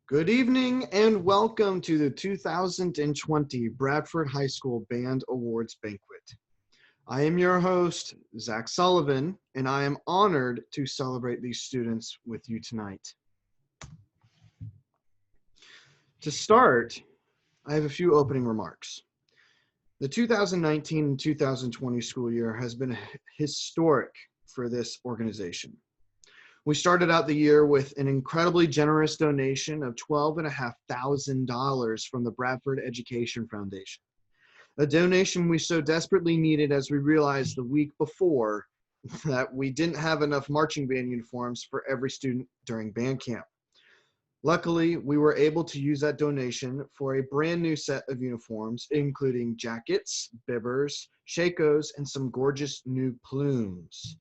Good evening and welcome to the 2020 Bradford High School Band Awards Banquet. I am your host, Zach Sullivan, and I am honored to celebrate these students with you tonight. To start, I have a few opening remarks. The 2019 and 2020 school year has been historic for this organization. We started out the year with an incredibly generous donation of $12,500 from the Bradford Education Foundation, a donation we so desperately needed as we realized the week before that we didn't have enough marching band uniforms for every student during band camp. Luckily, we were able to use that donation for a brand new set of uniforms, including jackets, bibbers, shakos, and some gorgeous new plumes.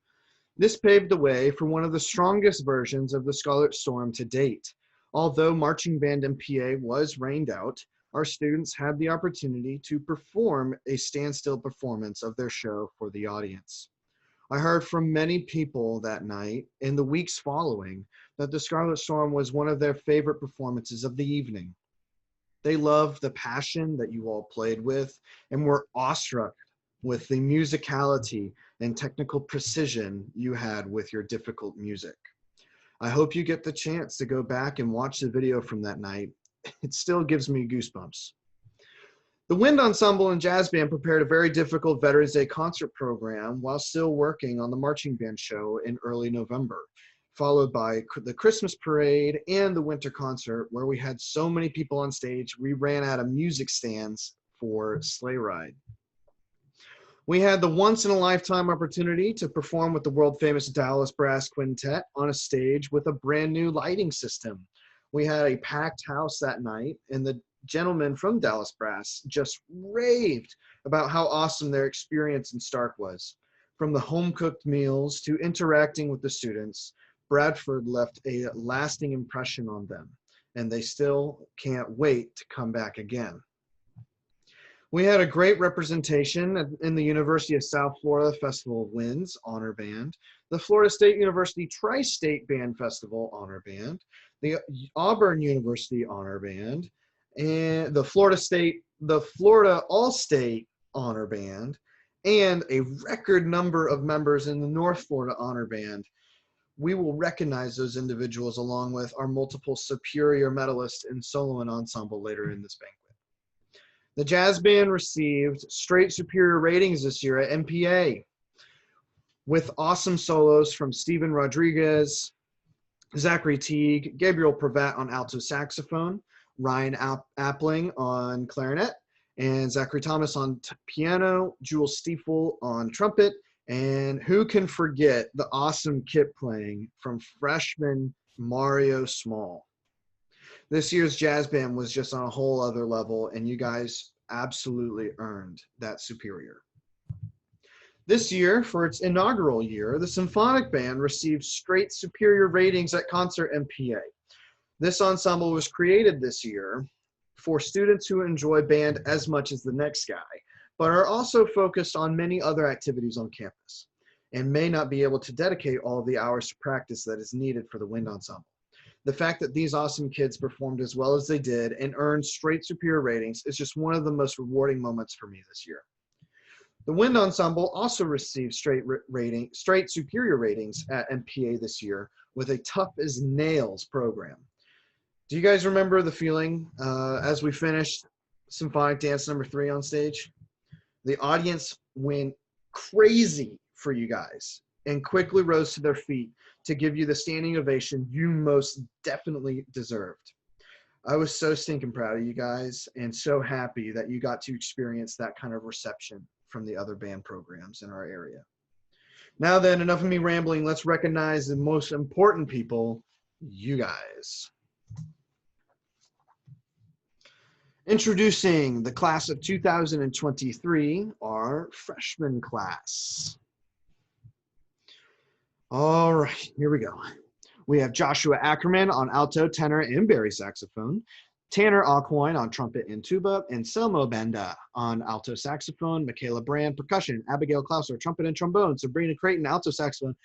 This paved the way for one of the strongest versions of the Scarlet Storm to date. Although marching band and PA was rained out, our students had the opportunity to perform a standstill performance of their show for the audience. I heard from many people that night and the weeks following that the Scarlet Storm was one of their favorite performances of the evening. They loved the passion that you all played with and were awestruck with the musicality and technical precision you had with your difficult music. I hope you get the chance to go back and watch the video from that night. It still gives me goosebumps. The Wind Ensemble and Jazz Band prepared a very difficult Veterans Day concert program while still working on the marching band show in early November, followed by the Christmas parade and the winter concert where we had so many people on stage we ran out of music stands for sleigh ride. We had the once-in-a-lifetime opportunity to perform with the world-famous Dallas Brass Quintet on a stage with a brand new lighting system. We had a packed house that night, and the gentlemen from Dallas Brass just raved about how awesome their experience in Stark was. From the home-cooked meals to interacting with the students, Bradford left a lasting impression on them, and they still can't wait to come back again. We had a great representation in the University of South Florida Festival of Winds Honor Band, the Florida State University Tri-State Band Festival Honor Band, the Auburn University Honor Band, and the Florida All-State Honor Band, and a record number of members in the North Florida Honor Band. We will recognize those individuals along with our multiple superior medalists in solo and ensemble later in this banquet. The Jazz Band received straight superior ratings this year at MPA with awesome solos from Stephen Rodriguez, Zachary Teague, Gabriel Pravat on alto saxophone, Ryan Appling on clarinet, and Zachary Thomas on piano, Jules Stiefel on trumpet, and who can forget the awesome kit playing from freshman Mario Small. This year's jazz band was just on a whole other level, and you guys absolutely earned that superior. This year, for its inaugural year, the Symphonic Band received straight superior ratings at concert and PA. This ensemble was created this year for students who enjoy band as much as the next guy, but are also focused on many other activities on campus and may not be able to dedicate all of the hours to practice that is needed for the wind ensemble. The fact that these awesome kids performed as well as they did and earned straight superior ratings is just one of the most rewarding moments for me this year. The Wind Ensemble also received straight superior ratings at MPA this year with a tough as nails program. Do you guys remember the feeling as we finished Symphonic Dance number 3 on stage? The audience went crazy for you guys and quickly rose to their feet to give you the standing ovation you most definitely deserved. I was so stinking proud of you guys and so happy that you got to experience that kind of reception from the other band programs in our area. Now then, enough of me rambling. Let's recognize the most important people, you guys. Introducing the class of 2023, our freshman class. All right, here we go. We have Joshua Ackerman on alto, tenor, and bari saxophone, Tanner Alcoin on trumpet and tuba, and Selmo Benda on alto saxophone, Michaela Brand percussion, Abigail Klauser trumpet and trombone, Sabrina Creighton alto saxophone,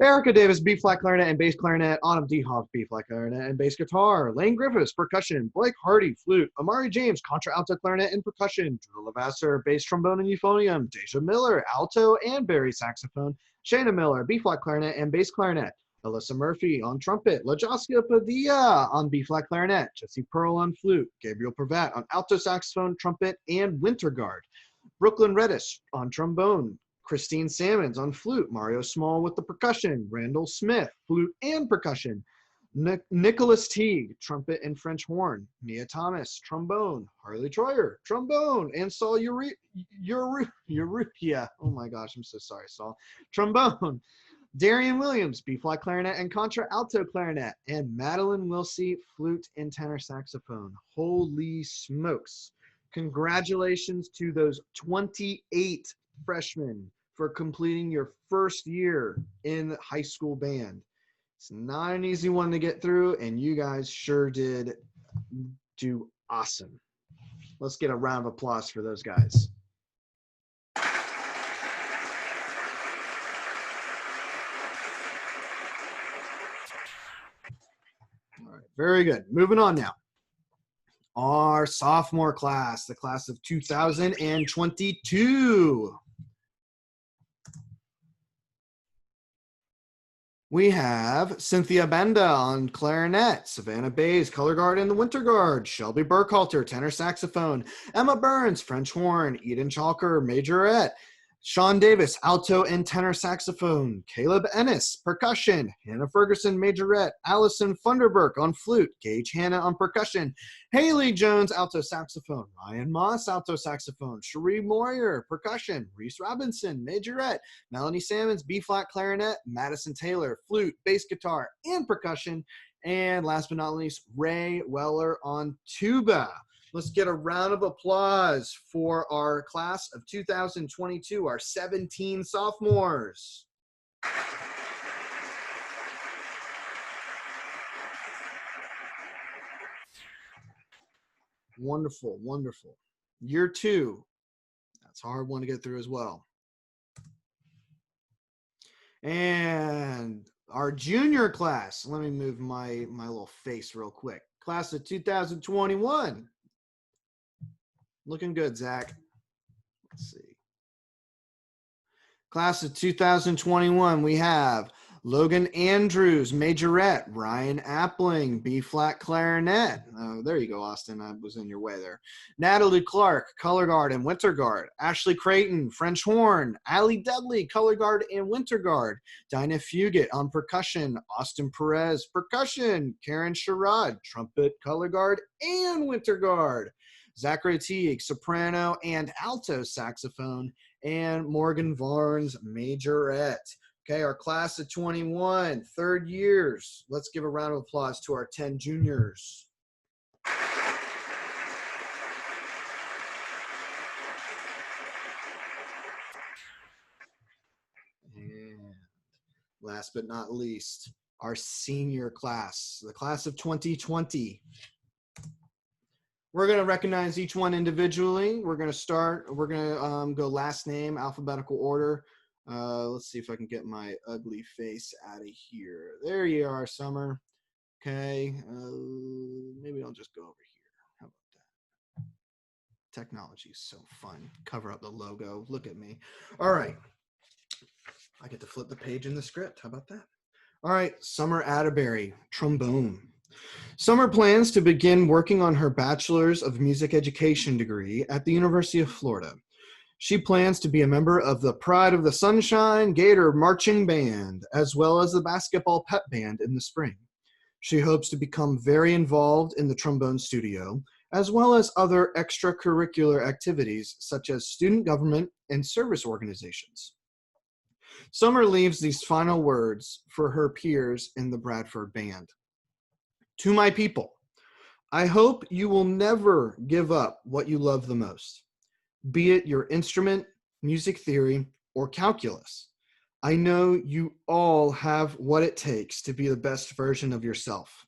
Erica Davis, B-flat clarinet and bass clarinet. Autumn DeHoff, B-flat clarinet and bass guitar. Lane Griffiths, percussion. Blake Hardy, flute. Amari James, contra-alto clarinet and percussion. Drew Lavasser, bass trombone and euphonium. Deja Miller, alto and bari saxophone. Shayna Miller, B-flat clarinet and bass clarinet. Alyssa Murphy on trumpet. LaJosca Padilla on B-flat clarinet. Jesse Pearl on flute. Gabriel Pravat on alto saxophone, trumpet, and winter guard. Brooklyn Reddish on trombone. Christine Salmons on flute, Mario Small with the percussion, Randall Smith, flute and percussion, Nicholas Teague, trumpet and French horn, Mia Thomas, trombone, Harley Troyer, trombone, and Saul Urupia. Oh my gosh, I'm so sorry, Saul. Trombone. Darian Williams, B-flat clarinet and contra-alto clarinet, and Madeline Wilsey, flute and tenor saxophone. Holy smokes. Congratulations to those 28 freshmen for completing your first year in high school band. It's not an easy one to get through, and you guys sure did do awesome. Let's get a round of applause for those guys. All right, very good. Moving on now. Our sophomore class, the class of 2022. We have Cynthia Benda on clarinet, Savannah Bays, color guard and the winter guard, Shelby Burkhalter, tenor saxophone, Emma Burns, French horn, Eden Chalker, majorette, Sean Davis, alto and tenor saxophone, Caleb Ennis, percussion, Hannah Ferguson, majorette, Allison Funderburk on flute, Gage Hanna on percussion, Haley Jones, alto saxophone, Ryan Moss, alto saxophone, Cherie Moyer, percussion, Reese Robinson, majorette, Melanie Salmons, B-flat clarinet, Madison Taylor, flute, bass guitar, and percussion, and last but not least, Ray Weller on tuba. Let's get a round of applause for our class of 2022, our 17 sophomores. Wonderful, wonderful. Year 2, that's a hard one to get through as well. And our junior class, let me move my little face real quick. Class of 2021. Looking good, Zach. Let's see. Class of 2021, we have Logan Andrews, majorette, Ryan Appling, B-flat clarinet. Oh, there you go, Austin. I was in your way there. Natalie Clark, color guard and winter guard. Ashley Creighton, French horn. Allie Dudley, color guard and winter guard. Dinah Fugit on percussion. Austin Perez, percussion. Karen Sherrod, trumpet, color guard, and winter guard. Zachary Teague, soprano and alto saxophone. And Morgan Varnes, majorette. Okay, our class of 21, third years. Let's give a round of applause to our 10 juniors. And last but not least, our senior class, the class of 2020. We're going to recognize each one individually. We're going to go last name, alphabetical order. Let's see if I can get my ugly face out of here. There you are, Summer. Okay, maybe I'll just go over here. How about that? Technology is so fun. Cover up the logo. Look at me. All right. I get to flip the page in the script. How about that? All right, Summer Atterbury, trombone. Summer plans to begin working on her Bachelor's of Music Education degree at the University of Florida. She plans to be a member of the Pride of the Sunshine Gator Marching Band, as well as the basketball pep band in the spring. She hopes to become very involved in the trombone studio, as well as other extracurricular activities such as student government and service organizations. Summer leaves these final words for her peers in the Bradford Band. To my people, I hope you will never give up what you love the most, be it your instrument, music theory, or calculus. I know you all have what it takes to be the best version of yourself.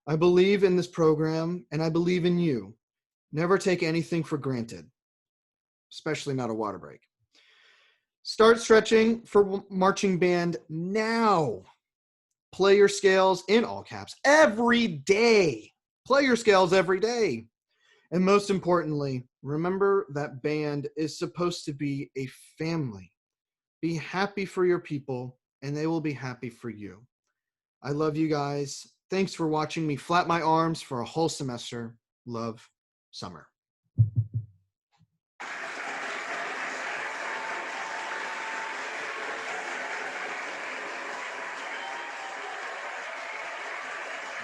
I believe in this program, and I believe in you. Never take anything for granted, especially not a water break. Start stretching for marching band now. Play your scales in all caps every day. Play your scales every day. And most importantly, remember that band is supposed to be a family. Be happy for your people, and they will be happy for you. I love you guys. Thanks for watching me flap my arms for a whole semester. Love, Summer.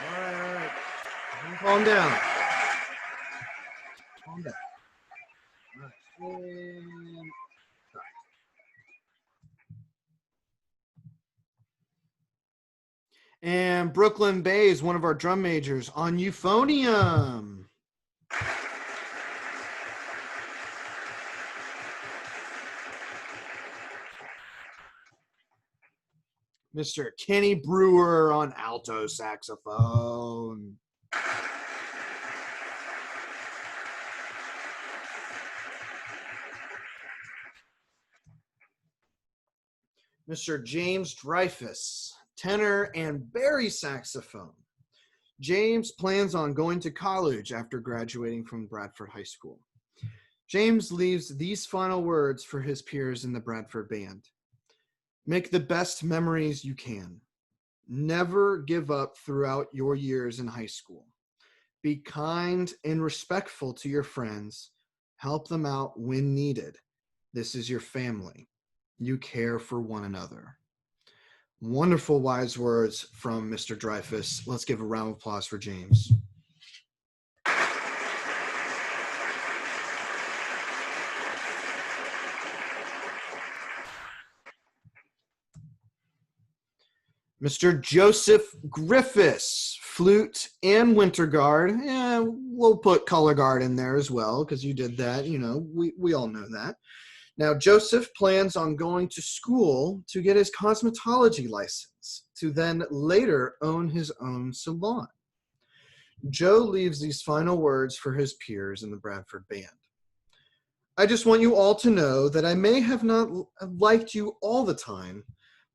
All right. Calm down. Calm down. All right. And Brooklyn Bay is one of our drum majors on euphonium. Mr. Kenny Brewer on alto saxophone. Mr. James Dreyfus, tenor and bari saxophone. James plans on going to college after graduating from Bradford High School. James leaves these final words for his peers in the Bradford Band. Make the best memories you can. Never give up throughout your years in high school. Be kind and respectful to your friends. Help them out when needed. This is your family. You care for one another. Wonderful wise words from Mr. Dreyfus. Let's give a round of applause for James. Mr. Joseph Griffiths, flute and winter guard. Yeah, we'll put color guard in there as well because you did that. You know, we all know that. Now, Joseph plans on going to school to get his cosmetology license to then later own his own salon. Joe leaves these final words for his peers in the Bradford Band. I just want you all to know that I may have not liked you all the time,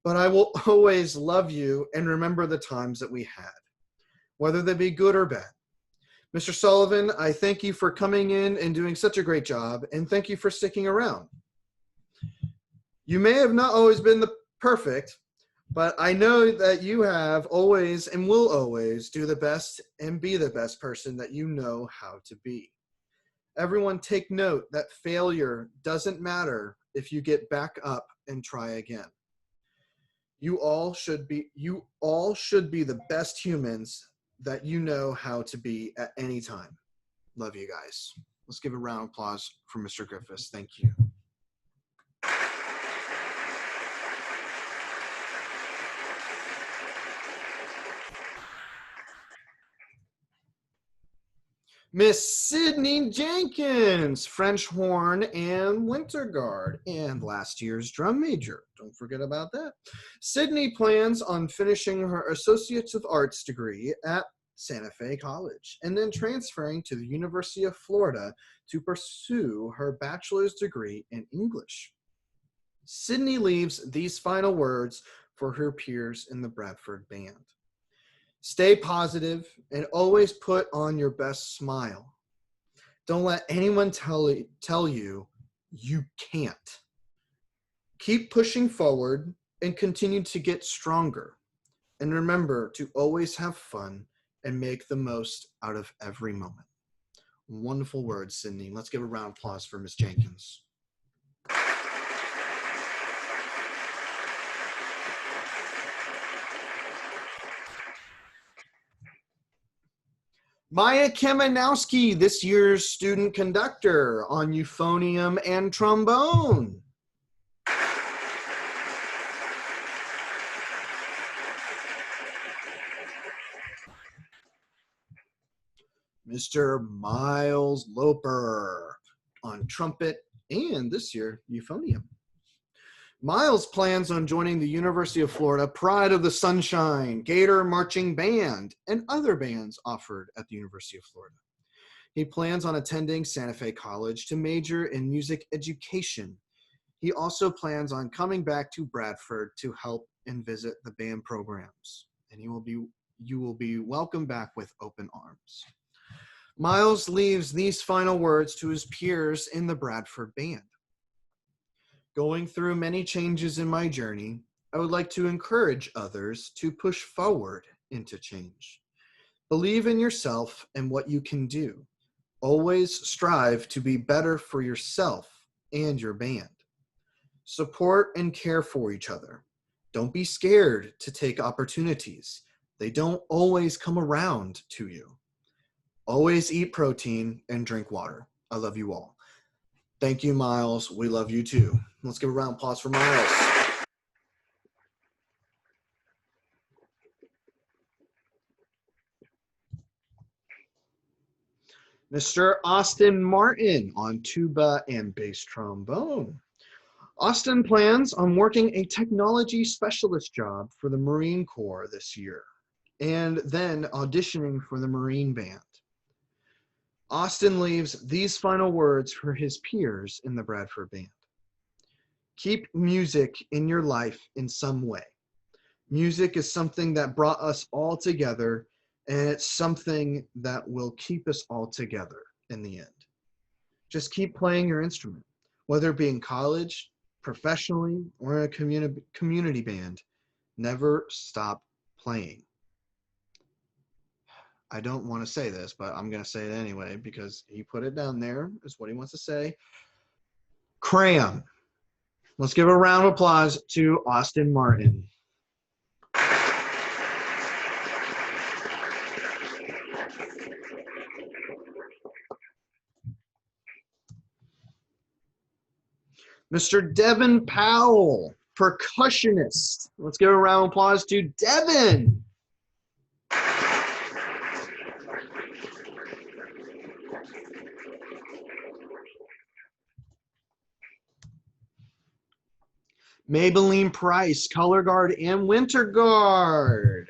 but I will always love you and remember the times that we had, whether they be good or bad. Mr. Sullivan, I thank you for coming in and doing such a great job, and thank you for sticking around. You may have not always been the perfect, but I know that you have always and will always do the best and be the best person that you know how to be. Everyone take note that failure doesn't matter if you get back up and try again. You all should be the best humans that you know how to be at any time. Love you guys. Let's give a round of applause for Mr. Griffiths. Thank you. Miss Sydney Jenkins, French horn and winter guard, and last year's drum major. Don't forget about that. Sydney plans on finishing her Associates of Arts degree at Santa Fe College and then transferring to the University of Florida to pursue her bachelor's degree in English. Sydney leaves these final words for her peers in the Bradford Band. Stay positive and always put on your best smile. Don't let anyone tell you you can't. Keep pushing forward and continue to get stronger. And remember to always have fun and make the most out of every moment. Wonderful words, Sydney. Let's give a round of applause for Miss Jenkins. Maya Kamenowski, this year's student conductor on euphonium and trombone. Mr. Miles Loper on trumpet and this year euphonium. Miles plans on joining the University of Florida Pride of the Sunshine, Gator Marching Band, and other bands offered at the University of Florida. He plans on attending Santa Fe College to major in music education. He also plans on coming back to Bradford to help and visit the band programs, and you will be welcomed back with open arms. Miles leaves these final words to his peers in the Bradford band. Going through many changes in my journey, I would like to encourage others to push forward into change. Believe in yourself and what you can do. Always strive to be better for yourself and your band. Support and care for each other. Don't be scared to take opportunities. They don't always come around to you. Always eat protein and drink water. I love you all. Thank you, Miles. We love you too. Let's give a round of applause for Miles. Mr. Austin Martin on tuba and bass trombone. Austin plans on working a technology specialist job for the Marine Corps this year, and then auditioning for the Marine Band. Austin leaves these final words for his peers in the Bradford Band. Keep music in your life in some way. Music is something that brought us all together, and it's something that will keep us all together in the end. Just keep playing your instrument, whether it be in college, professionally, or in a community band. Never stop playing. I don't want to say this, but I'm going to say it anyway because he put it down there, is what he wants to say. Crayon. Let's give a round of applause to Austin Martin. Mr. Devin Powell, percussionist. Let's give a round of applause to Devin. Maybelline Price, color guard and winter guard.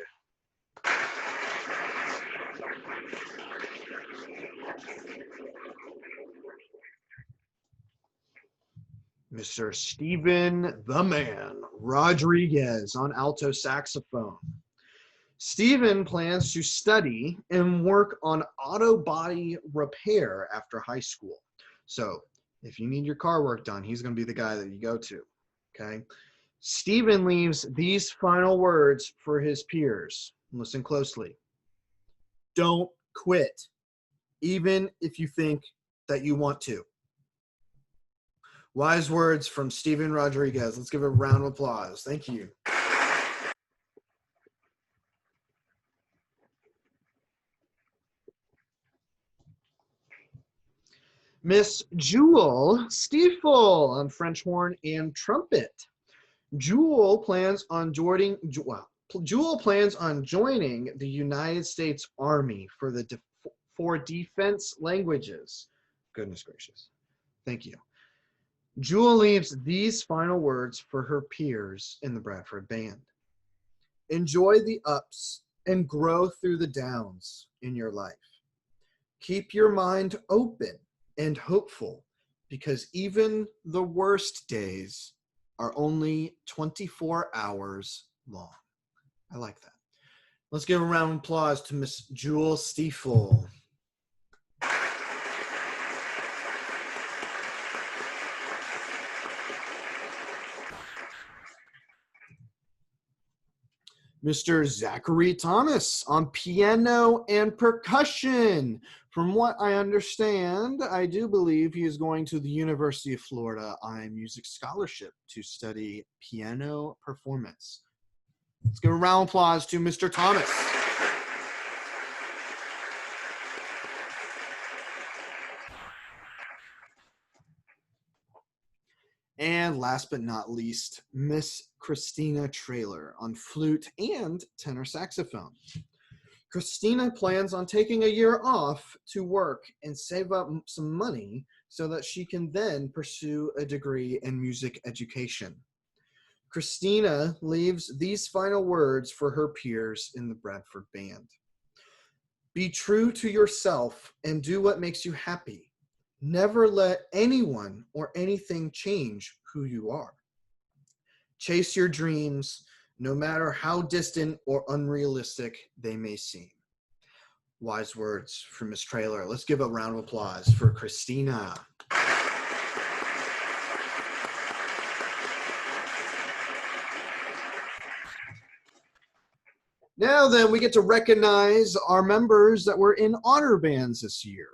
Mr. Stephen the Man Rodriguez on alto saxophone. Stephen plans to study and work on auto body repair after high school. So if you need your car work done, he's going to be the guy that you go to. Okay. Stephen leaves these final words for his peers. Listen closely. Don't quit, even if you think that you want to. Wise words from Stephen Rodriguez. Let's give a round of applause. Thank you. Miss Jewel Stiefel on French horn and trumpet. Jewel plans on joining the United States Army for defense languages. Goodness gracious. Thank you. Jewel leaves these final words for her peers in the Bradford Band. Enjoy the ups and grow through the downs in your life. Keep your mind open and hopeful, because even the worst days are only 24 hours long. I like that. Let's give a round of applause to Miss Jewel Stiefel. Mr. Zachary Thomas on piano and percussion. From what I understand, I do believe he is going to the University of Florida on a music scholarship to study piano performance. Let's give a round of applause to Mr. Thomas. And last but not least, Miss Christina Traylor on flute and tenor saxophone. Christina plans on taking a year off to work and save up some money so that she can then pursue a degree in music education. Christina leaves these final words for her peers in the Bradford Band. Be true to yourself and do what makes you happy. Never let anyone or anything change who you are. Chase your dreams, no matter how distant or unrealistic they may seem. Wise words from Miss Trailer. Let's give a round of applause for Christina. Now then, we get to recognize our members that were in honor bands this year.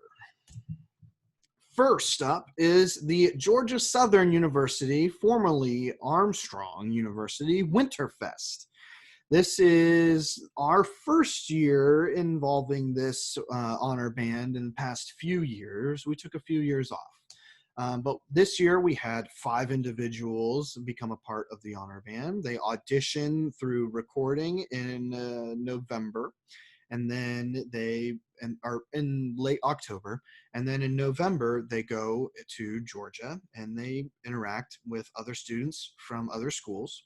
First up is the Georgia Southern University, formerly Armstrong University, Winterfest. This is our first year involving this honor band in the past few years. We took a few years off. But this year we had 5 individuals become a part of the honor band. They auditioned through recording in November, and then they are in late October, and then in November they go to Georgia and they interact with other students from other schools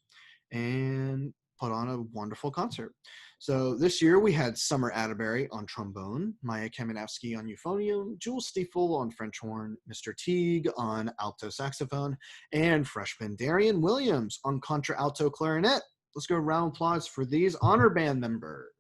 and put on a wonderful concert. So this year we had Summer Atterbury on trombone, Maya Kamenowski on euphonium, Jules Stiefel on French horn, Mr. Teague on alto saxophone, and freshman Darian Williams on contralto clarinet. Let's go round of applause for these honor band members.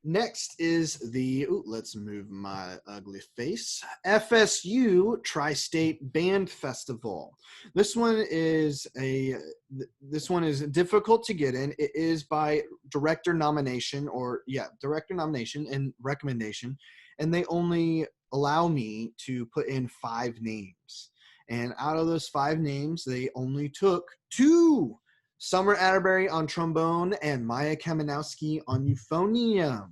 Next is the, let's move my ugly face, FSU Tri-State Band Festival. This one is difficult to get in. It is by director nomination and recommendation, and they only allow me to put in 5 names. And out of those 5 names, they only took 2. Summer Atterbury on trombone and Maya Kamenowski on euphonium.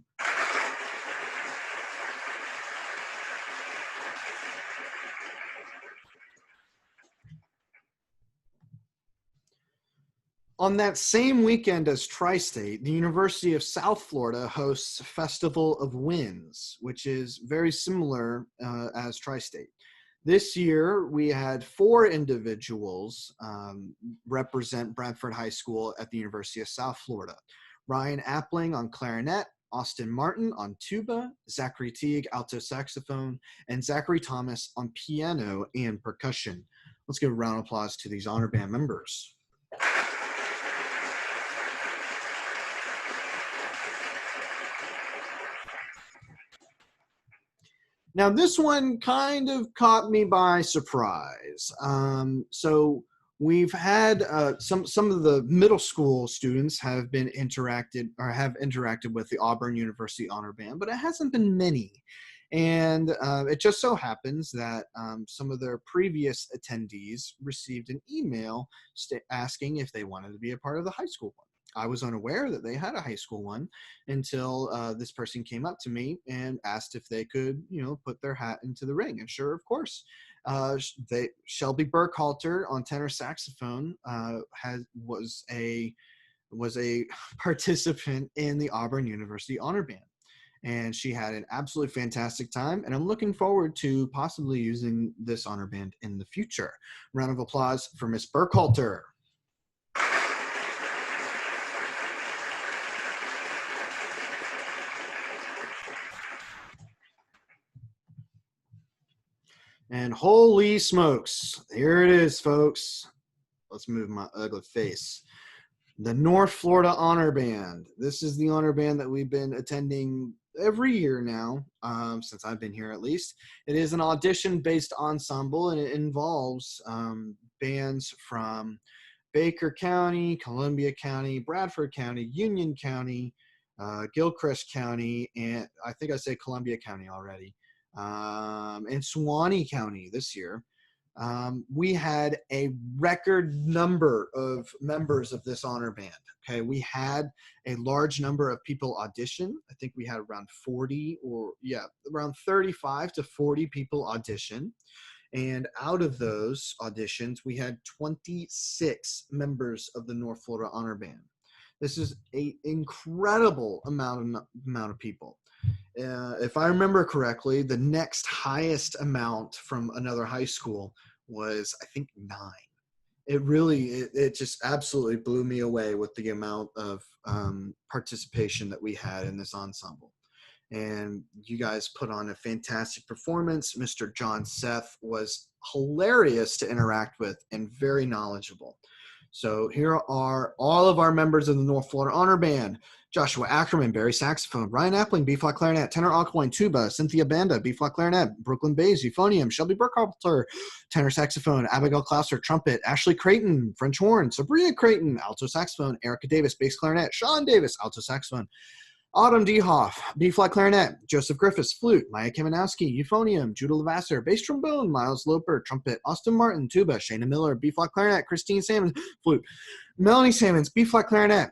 On that same weekend as Tri-State, the University of South Florida hosts Festival of Winds, which is very similar as Tri-State. This year, we had 4 individuals represent Bradford High School at the University of South Florida. Ryan Appling on clarinet, Austin Martin on tuba, Zachary Teague alto saxophone, and Zachary Thomas on piano and percussion. Let's give a round of applause to these honor band members. Now, this one kind of caught me by surprise. So we've had some of the middle school students have interacted with the Auburn University Honor Band, but it hasn't been many. And it just so happens that some of their previous attendees received an email asking if they wanted to be a part of the high school one. I was unaware that they had a high school one until this person came up to me and asked if they could, put their hat into the ring. And sure, of course. Shelby Burkhalter on tenor saxophone was a participant in the Auburn University Honor Band. And she had an absolutely fantastic time. And I'm looking forward to possibly using this honor band in the future. Round of applause for Miss Burkhalter. And holy smokes, here it is, folks. Let's move my ugly face. The North Florida Honor Band. This is the honor band that we've been attending every year now, since I've been here at least. It is an audition-based ensemble, and it involves bands from Baker County, Columbia County, Bradford County, Union County, Gilchrist County, and I think I said Columbia County already. In Suwannee County this year. We had a record number of members of this honor band. Okay, we had a large number of people audition. I think we had around 35 to 40 people audition. And out of those auditions, we had 26 members of the North Florida Honor Band. This is an incredible amount of people. If I remember correctly, the next highest amount from another high school was, I think, 9. It really, it just absolutely blew me away with the amount of participation that we had in this ensemble. And you guys put on a fantastic performance. Mr. John Seth was hilarious to interact with and very knowledgeable. So here are all of our members of the North Florida Honor Band. Joshua Ackerman, Barry saxophone, Ryan Appling, B-flat clarinet, tenor alkaline tuba, Cynthia Banda, B-flat clarinet, Brooklyn Bays, euphonium, Shelby Burkhalter, tenor saxophone, Abigail Klauser, trumpet, Ashley Creighton, French horn, Sabrina Creighton, alto saxophone, Erica Davis, bass clarinet, Sean Davis, alto saxophone, Autumn Dehoff, B-flat clarinet, Joseph Griffiths, flute, Maya Kamenowski, euphonium, Judah Lavasser, bass trombone, Miles Loper, trumpet, Austin Martin, tuba, Shayna Miller, B-flat clarinet, Christine Salmons, flute, Melanie Salmons, B-flat clarinet,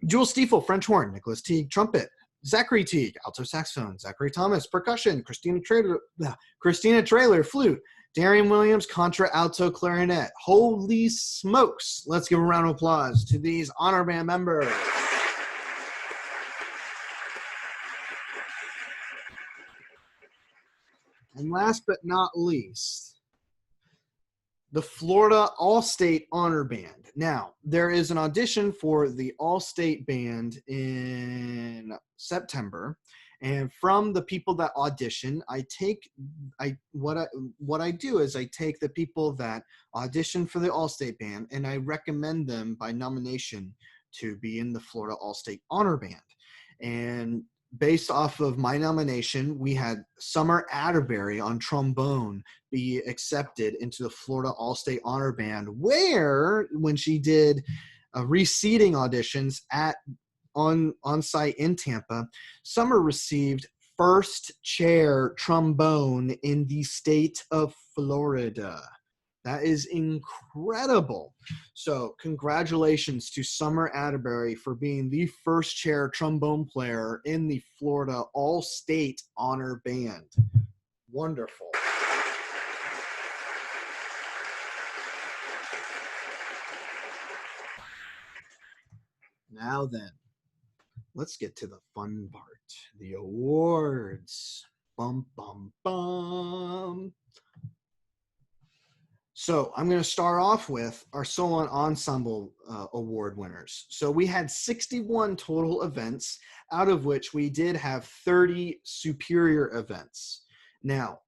Jewel Stiefel, French horn, Nicholas Teague, trumpet, Zachary Teague, alto saxophone, Zachary Thomas, percussion, Christina Traylor, flute, Darian Williams, contra alto clarinet. Holy smokes. Let's give a round of applause to these honor band members. And last but not least, the Florida All-State Honor Band. Now, there is an audition for the All-State Band in September, and from the people that audition, what I do is I take the people that audition for the All-State Band and I recommend them by nomination to be in the Florida All-State Honor Band. And based off of my nomination, we had Summer Atterbury on trombone be accepted into the Florida All-State Honor Band, where when she did reseeding auditions on site in Tampa, Summer received first chair trombone in the state of Florida. That is incredible. So congratulations to Summer Atterbury for being the first chair trombone player in the Florida All-State Honor Band. Wonderful. Now then, let's get to the fun part, the awards. Bum, bum, bum. So I'm going to start off with our solo and ensemble award winners. So we had 61 total events, out of which we did have 30 superior events. Now,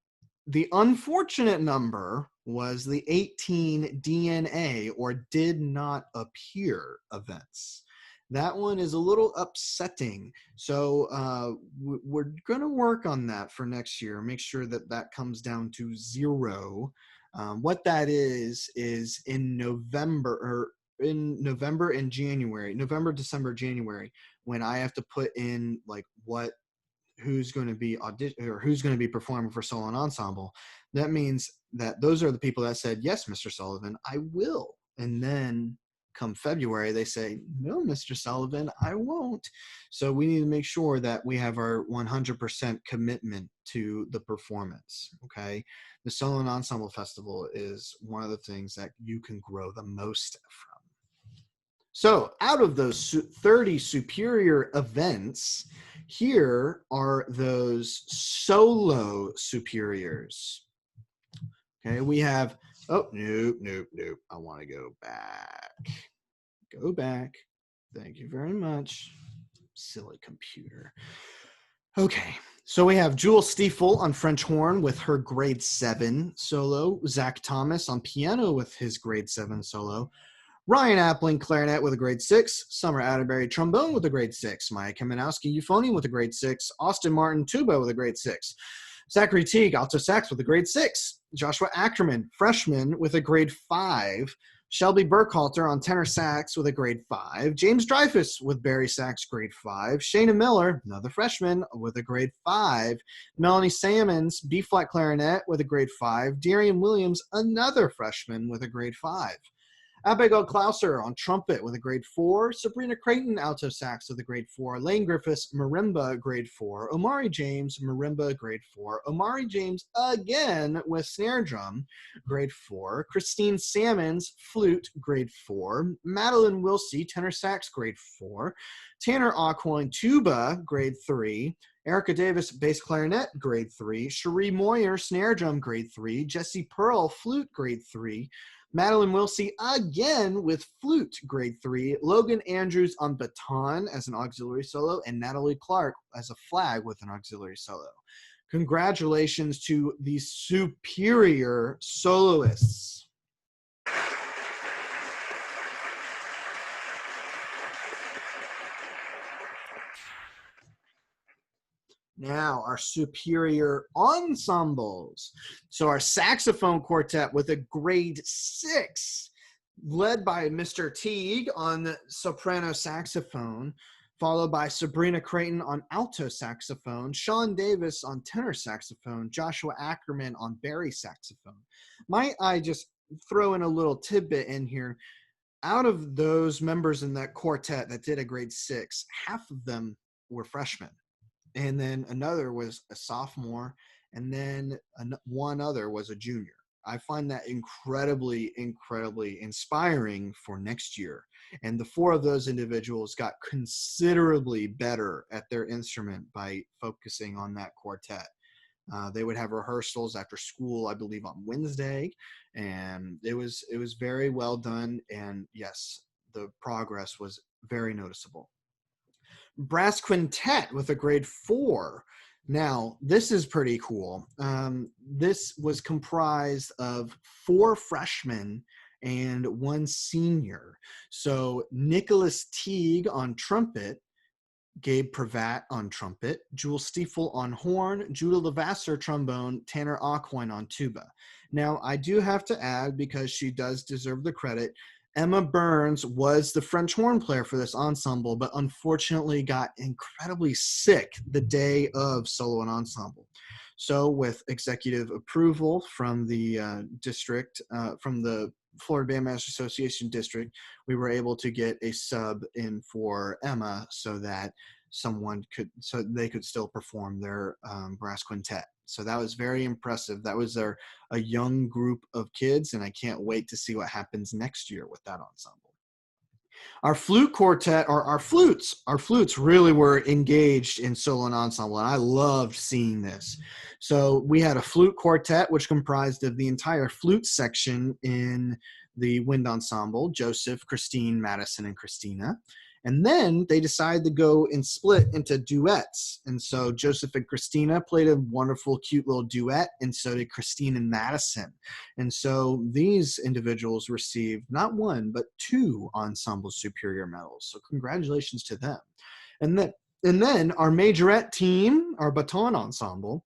the unfortunate number was the 18 DNA or did not appear events. That one is a little upsetting. So we're going to work on that for next year. Make sure that that comes down to 0. What that is in November and January, November, December, January, when I have to put in like who's going to be who's going to be performing for solo and ensemble. That means that those are the people that said, yes, Mr. Sullivan, I will. And then come February, they say, no, Mr. Sullivan, I won't. So we need to make sure that we have our 100% commitment to the performance, okay? The Solo and Ensemble Festival is one of the things that you can grow the most from. So out of those 30 superior events, here are those solo superiors. Okay, we have, oh, nope. I want to go back. Go back. Thank you very much. Silly computer. Okay, so we have Jewel Stiefel on French horn with her grade 7 solo. Zach Thomas on piano with his grade 7 solo. Ryan Appling, clarinet with a grade 6. Summer Atterbury, trombone with a grade 6. Maya Kamenowski, euphonium with a grade 6. Austin Martin, tuba with a grade 6. Zachary Teague, alto sax with a grade 6. Joshua Ackerman, freshman with a grade 5. Shelby Burkhalter on tenor sax with a grade 5. James Dreyfus with Barry sax, grade 5. Shayna Miller, another freshman, with a grade 5. Melanie Salmons, B-flat clarinet with a grade 5. Darian Williams, another freshman with a grade 5. Abigail Klauser on trumpet with a grade 4. Sabrina Creighton, alto sax with a grade 4. Lane Griffiths, marimba, grade 4. Omari James, marimba, grade 4. Omari James again with snare drum, grade 4. Christine Salmons, flute, grade 4. Madeline Wilsey, tenor sax, grade 4. Tanner Alcoin, tuba, grade 3. Erica Davis, bass clarinet, grade 3. Cherie Moyer, snare drum, grade 3. Jessie Pearl, flute, grade 3. Madeline Wilsey, again with flute, grade 3. Logan Andrews on baton as an auxiliary solo, and Natalie Clark as a flag with an auxiliary solo. Congratulations to the superior soloists. Now, our superior ensembles. So our saxophone quartet with a grade 6, led by Mr. Teague on the soprano saxophone, followed by Sabrina Creighton on alto saxophone, Sean Davis on tenor saxophone, Joshua Ackerman on bari saxophone. Might I just throw in a little tidbit in here? Out of those members in that quartet that did a grade 6, half of them were freshmen. And then another was a sophomore, and then one other was a junior. I find that incredibly, incredibly inspiring for next year. And the 4 of those individuals got considerably better at their instrument by focusing on that quartet. They would have rehearsals after school, I believe, on Wednesday, and it was very well done. And yes, the progress was very noticeable. Brass quintet with a grade 4. Now, this is pretty cool. This was comprised of 4 freshmen and 1 senior. So Nicholas Teague on trumpet, Gabe Pravat on trumpet, Jules Stiefel on horn, Judah Levasseur trombone, Tanner Aquine on tuba. Now, I do have to add, because she does deserve the credit, Emma Burns was the French horn player for this ensemble, but unfortunately got incredibly sick the day of solo and ensemble. So with executive approval from the district, from the Florida Bandmasters Association district, we were able to get a sub in for Emma so that they could still perform their brass quintet. So that was very impressive. That was a young group of kids, and I can't wait to see what happens next year with that ensemble. Our flute quartet, or our flutes really were engaged in solo and ensemble, and I loved seeing this. So we had a flute quartet, which comprised of the entire flute section in the wind ensemble: Joseph, Christine, Madison, and Christina. And then they decided to go and split into duets. And so Joseph and Christina played a wonderful, cute little duet, and so did Christine and Madison. And so these individuals received not 1, but 2 ensemble superior medals. So congratulations to them. And then our majorette team, our baton ensemble,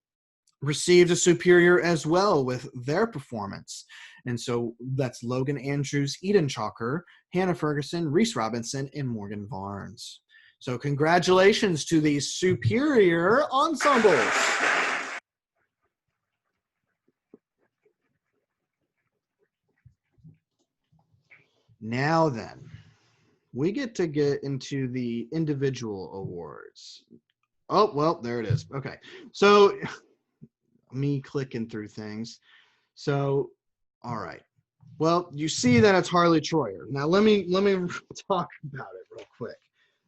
received a superior as well with their performance. And so that's Logan Andrews, Eden Chalker, Hannah Ferguson, Reese Robinson, and Morgan Barnes. So congratulations to these superior ensembles. Now then, we get into the individual awards. Oh, well, there it is. Okay. So me clicking through things. So, all right. Well, you see that it's Harley Troyer. Now let me talk about it real quick.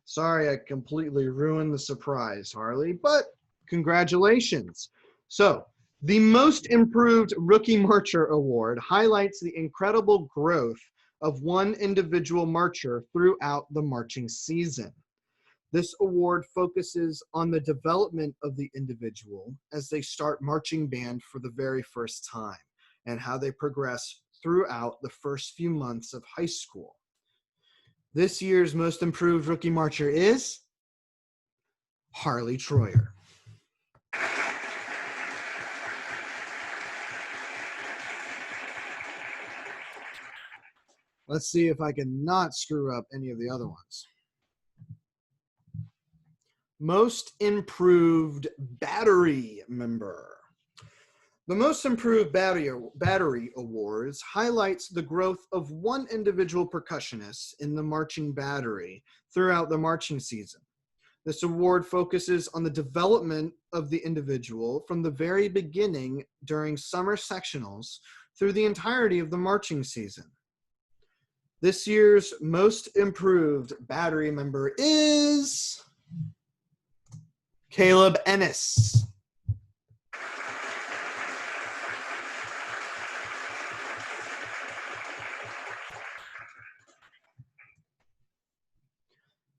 Sorry, I completely ruined the surprise, Harley, but congratulations. So, the Most Improved Rookie Marcher Award highlights the incredible growth of one individual marcher throughout the marching season. This award focuses on the development of the individual as they start marching band for the very first time, and how they progress throughout the first few months of high school. This year's Most Improved Rookie Marcher is Harley Troyer. Let's see if I can not screw up any of the other ones. Most Improved Battery Member. The Most Improved Battery Awards highlights the growth of one individual percussionist in the marching battery throughout the marching season. This award focuses on the development of the individual from the very beginning during summer sectionals through the entirety of the marching season. This year's Most Improved Battery Member is Caleb Ennis.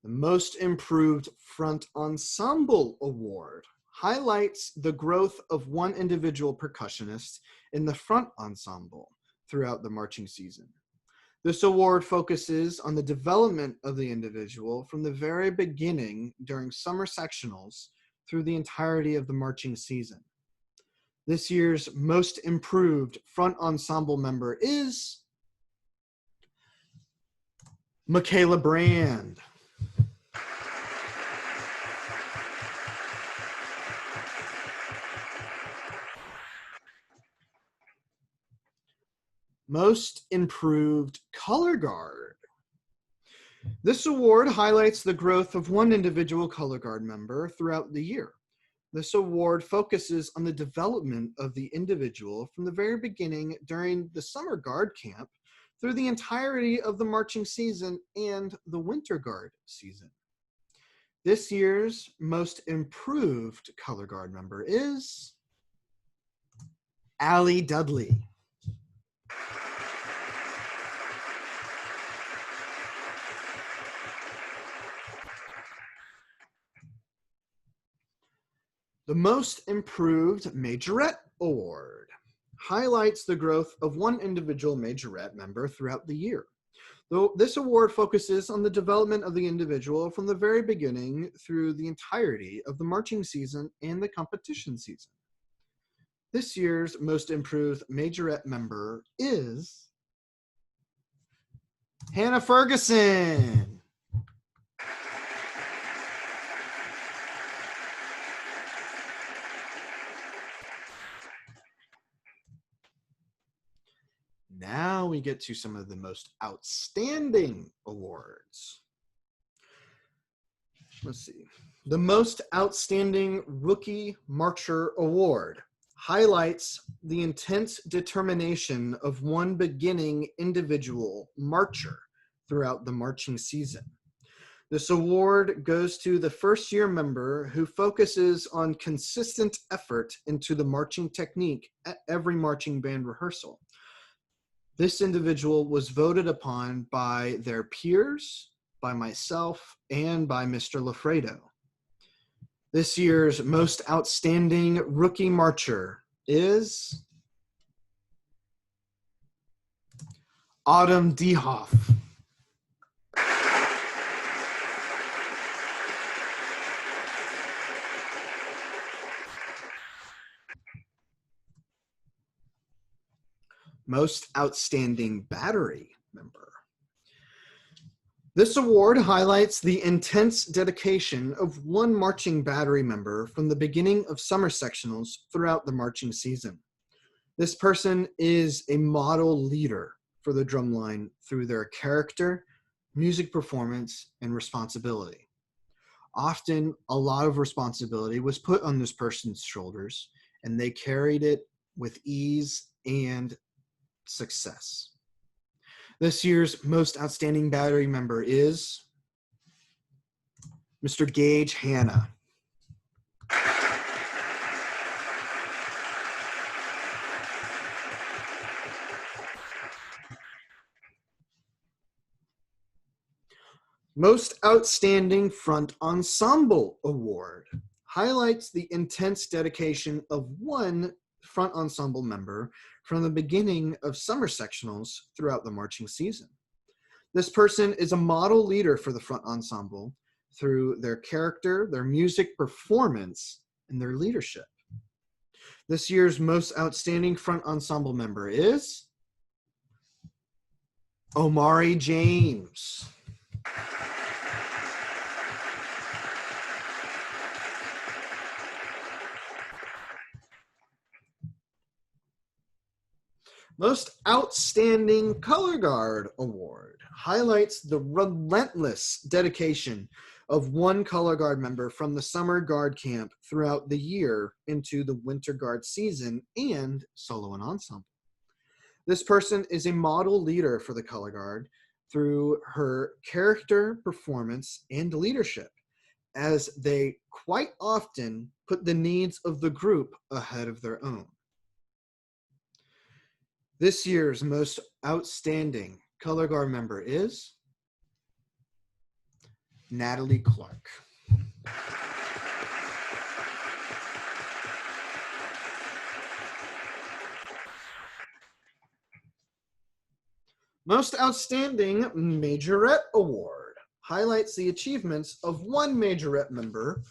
The Most Improved Front Ensemble Award highlights the growth of one individual percussionist in the front ensemble throughout the marching season. This award focuses on the development of the individual from the very beginning during summer sectionals through the entirety of the marching season. This year's Most Improved Front Ensemble member is Michaela Brand. Most Improved Color Guard. This award highlights the growth of one individual color guard member throughout the year. This award focuses on the development of the individual from the very beginning during the summer guard camp through the entirety of the marching season and the winter guard season. This year's Most Improved Color Guard member is Allie Dudley. The Most Improved Majorette Award highlights the growth of one individual majorette member throughout the year. Though this award focuses on the development of the individual from the very beginning through the entirety of the marching season and the competition season. This year's Most Improved Majorette member is Hannah Ferguson. Now we get to some of the most outstanding awards. Let's see. The Most Outstanding Rookie Marcher Award highlights the intense determination of one beginning individual marcher throughout the marching season. This award goes to the first-year member who focuses on consistent effort into the marching technique at every marching band rehearsal. This individual was voted upon by their peers, by myself, and by Mr. Lafredo. This year's Most Outstanding Rookie Marcher is Autumn Dehoff. Most Outstanding Battery Member. This award highlights the intense dedication of one marching battery member from the beginning of summer sectionals throughout the marching season. This person is a model leader for the drumline through their character, music performance, and responsibility. Often, a lot of responsibility was put on this person's shoulders, and they carried it with ease and success. This year's Most Outstanding Battery member is Mr. Gage Hanna. Most Outstanding Front Ensemble Award highlights the intense dedication of one front ensemble member from the beginning of summer sectionals throughout the marching season. This person is a model leader for the front ensemble through their character, their music performance, and their leadership. This year's Most Outstanding Front Ensemble member is Omari James. Most Outstanding Color Guard Award highlights the relentless dedication of one color guard member from the summer guard camp throughout the year into the winter guard season and solo and ensemble. This person is a model leader for the color guard through her character, performance, and leadership. as they quite often put the needs of the group ahead of their own. This year's most outstanding color guard member is Natalie Clark. Most Outstanding Majorette Award highlights the achievements of one majorette member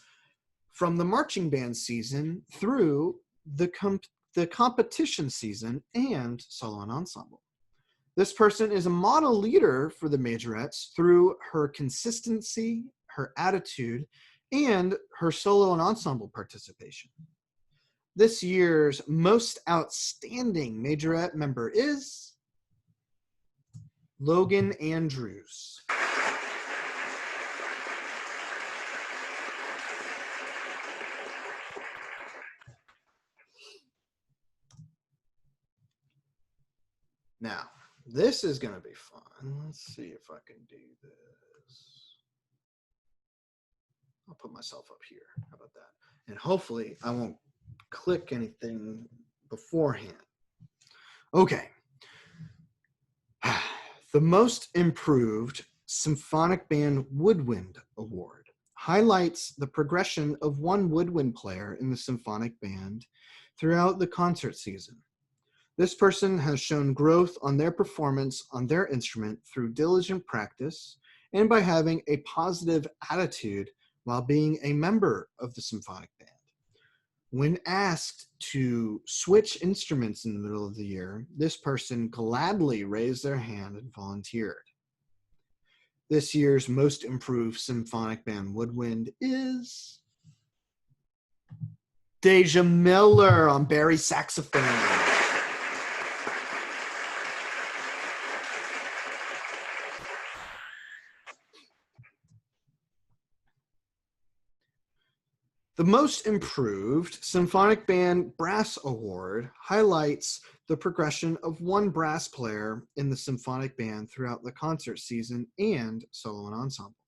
from the marching band season through the competition season and solo and ensemble. This person is a model leader for the majorettes through her consistency, her attitude, and her solo and ensemble participation. This year's most outstanding majorette member is Logan Andrews. Now, this is going to be fun. Let's see if I can do this. I'll put myself up here. How about that? And hopefully I won't click anything beforehand. Okay. The Most Improved Symphonic Band Woodwind Award highlights the progression of one woodwind player in the symphonic band throughout the concert season. This person has shown growth on their performance on their instrument through diligent practice and by having a positive attitude while being a member of the symphonic band. When asked to switch instruments in the middle of the year, this person gladly raised their hand and volunteered. This year's Most Improved Symphonic Band Woodwind is Deja Miller on Barry saxophone. The Most Improved Symphonic Band Brass Award highlights the progression of one brass player in the symphonic band throughout the concert season and solo and ensemble.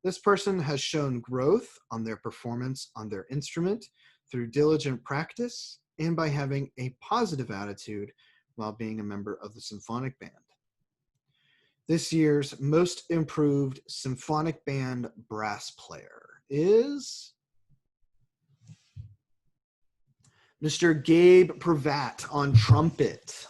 This person has shown growth on their performance on their instrument through diligent practice and by having a positive attitude while being a member of the symphonic band. This year's Most Improved Symphonic Band Brass Player is Mr. Gabe Pravat on trumpet.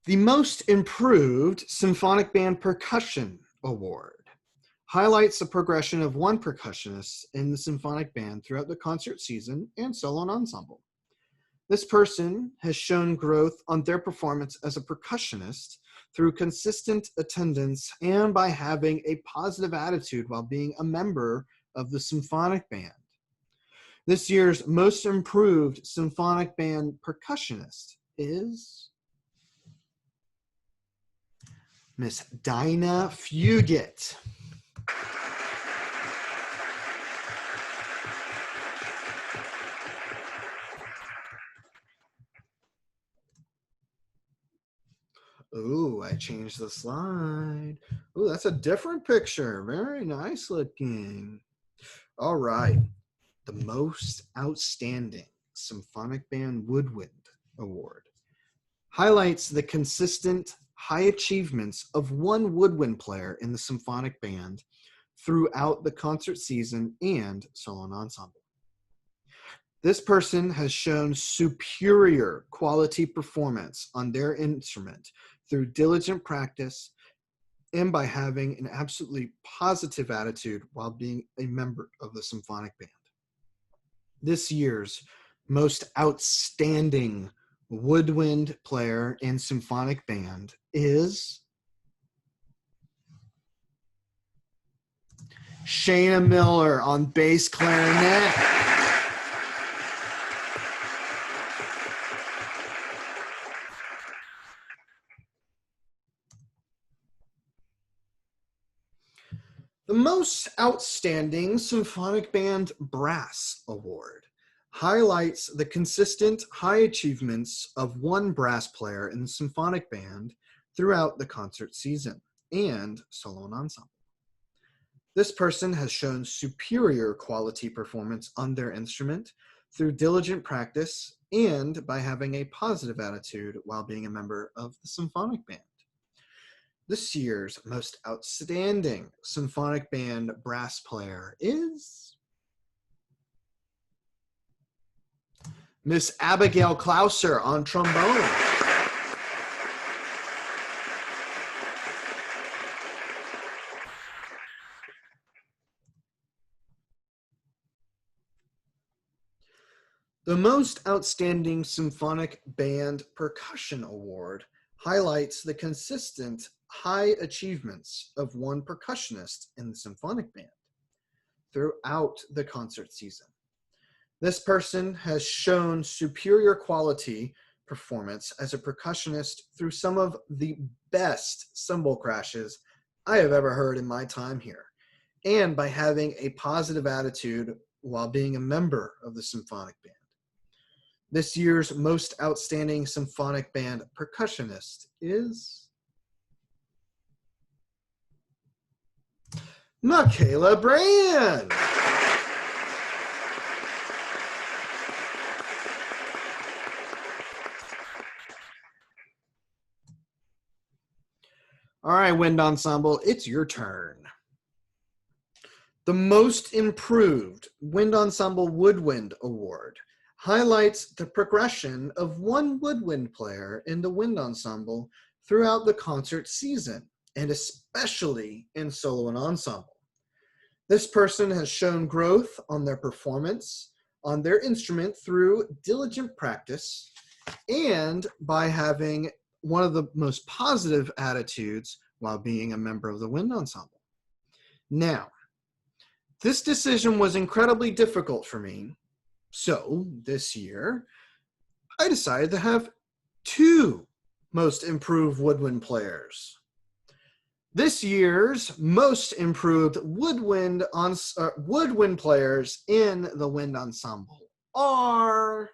The Most Improved Symphonic Band Percussion Award highlights the progression of one percussionist in the symphonic band throughout the concert season and solo and ensemble. This person has shown growth on their performance as a percussionist through consistent attendance and by having a positive attitude while being a member of the symphonic band. This year's Most Improved Symphonic Band Percussionist is Miss Dinah Fugit. Ooh, I changed the slide. Ooh, that's a different picture. Very nice looking. All right. The Most Outstanding Symphonic Band Woodwind Award highlights the consistent high achievements of one woodwind player in the symphonic band throughout the concert season and solo and ensemble. This person has shown superior quality performance on their instrument through diligent practice and by having an absolutely positive attitude while being a member of the symphonic band. This year's Most Outstanding Woodwind Player in Symphonic Band is Shayna Miller on bass clarinet. The Most Outstanding Symphonic Band Brass Award highlights the consistent high achievements of one brass player in the symphonic band throughout the concert season and solo and ensemble. This person has shown superior quality performance on their instrument through diligent practice and by having a positive attitude while being a member of the symphonic band. This year's most outstanding symphonic band brass player is Miss Abigail Klauser on trombone. The most outstanding symphonic band percussion award highlights the consistent high achievements of one percussionist in the symphonic band throughout the concert season. This person has shown superior quality performance as a percussionist through some of the best cymbal crashes I have ever heard in my time here, and by having a positive attitude while being a member of the symphonic band. This year's most outstanding symphonic band percussionist is Michaela Brand. All right, wind ensemble, it's your turn. The most improved wind ensemble woodwind award highlights the progression of one woodwind player in the wind ensemble throughout the concert season, and especially in solo and ensemble. This person has shown growth on their performance, on their instrument through diligent practice, and by having one of the most positive attitudes while being a member of the wind ensemble. Now, this decision was incredibly difficult for me. So this year, I decided to have two most improved woodwind players. This year's most improved woodwind players in the wind ensemble are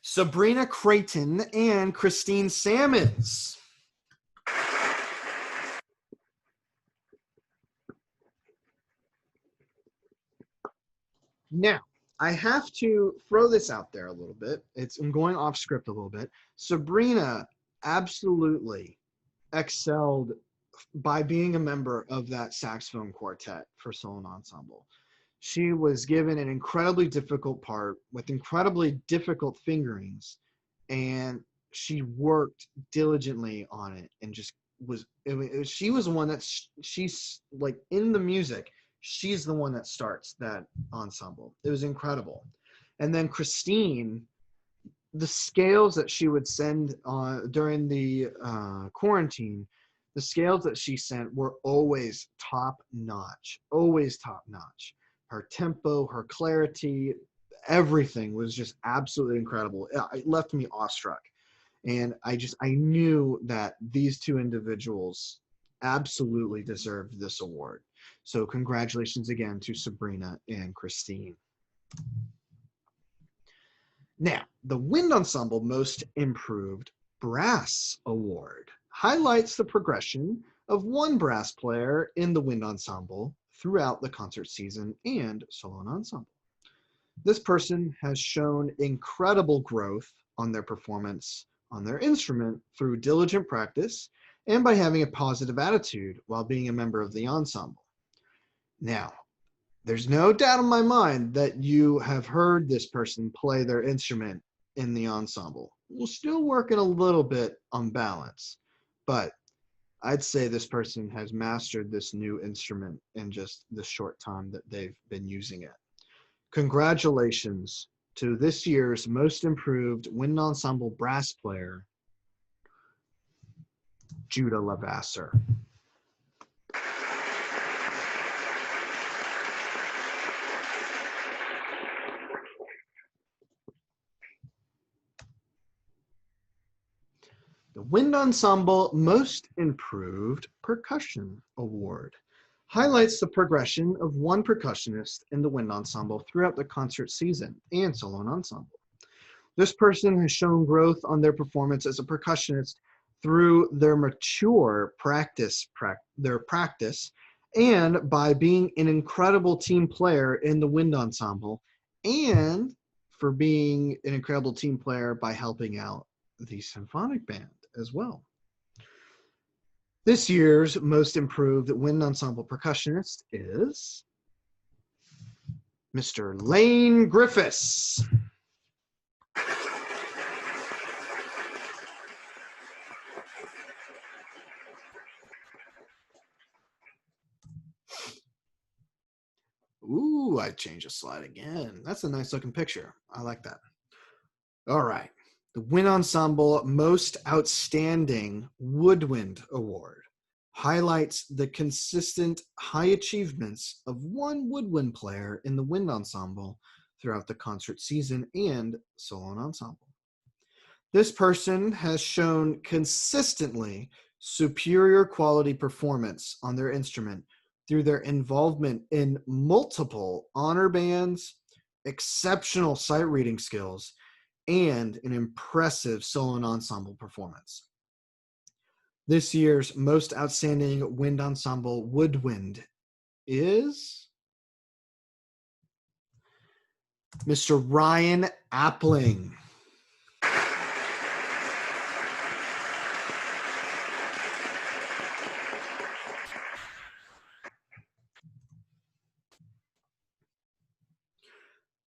Sabrina Creighton and Christine Salmons. Now, I have to throw this out there a little bit. I'm going off script a little bit. Sabrina absolutely excelled by being a member of that saxophone quartet for solo and ensemble. She was given an incredibly difficult part with incredibly difficult fingerings, and she worked diligently on it and just she was the one she's like in the music. She's the one that starts that ensemble. It was incredible. And then Christine, the scales that she would send during the quarantine, the scales that she sent were always top notch, always top notch. Her tempo, her clarity, everything was just absolutely incredible. It left me awestruck. And I knew that these two individuals absolutely deserved this award. So congratulations again to Sabrina and Christine. Now, the Wind Ensemble Most Improved Brass Award highlights the progression of one brass player in the wind ensemble throughout the concert season and solo and ensemble. This person has shown incredible growth on their performance on their instrument through diligent practice and by having a positive attitude while being a member of the ensemble. Now, there's no doubt in my mind that you have heard this person play their instrument in the ensemble. We're still working a little bit on balance, but I'd say this person has mastered this new instrument in just the short time that they've been using it. Congratulations to this year's Most Improved Wind Ensemble Brass Player, Judah Lavasser. The Wind Ensemble Most Improved Percussion Award highlights the progression of one percussionist in the wind ensemble throughout the concert season and solo ensemble. This person has shown growth on their performance as a percussionist through their mature practice and by being an incredible team player in the wind ensemble, and for being an incredible team player by helping out the symphonic band as well. This year's most improved wind ensemble percussionist is Mr. Lane Griffiths. Ooh, I changed the slide again. That's a nice looking picture. I like that. All right. The Wind Ensemble Most Outstanding Woodwind Award highlights the consistent high achievements of one woodwind player in the wind ensemble throughout the concert season and solo ensemble. This person has shown consistently superior quality performance on their instrument through their involvement in multiple honor bands, exceptional sight reading skills, and an impressive solo and ensemble performance. This year's most outstanding wind ensemble woodwind is Mr. Ryan Appling.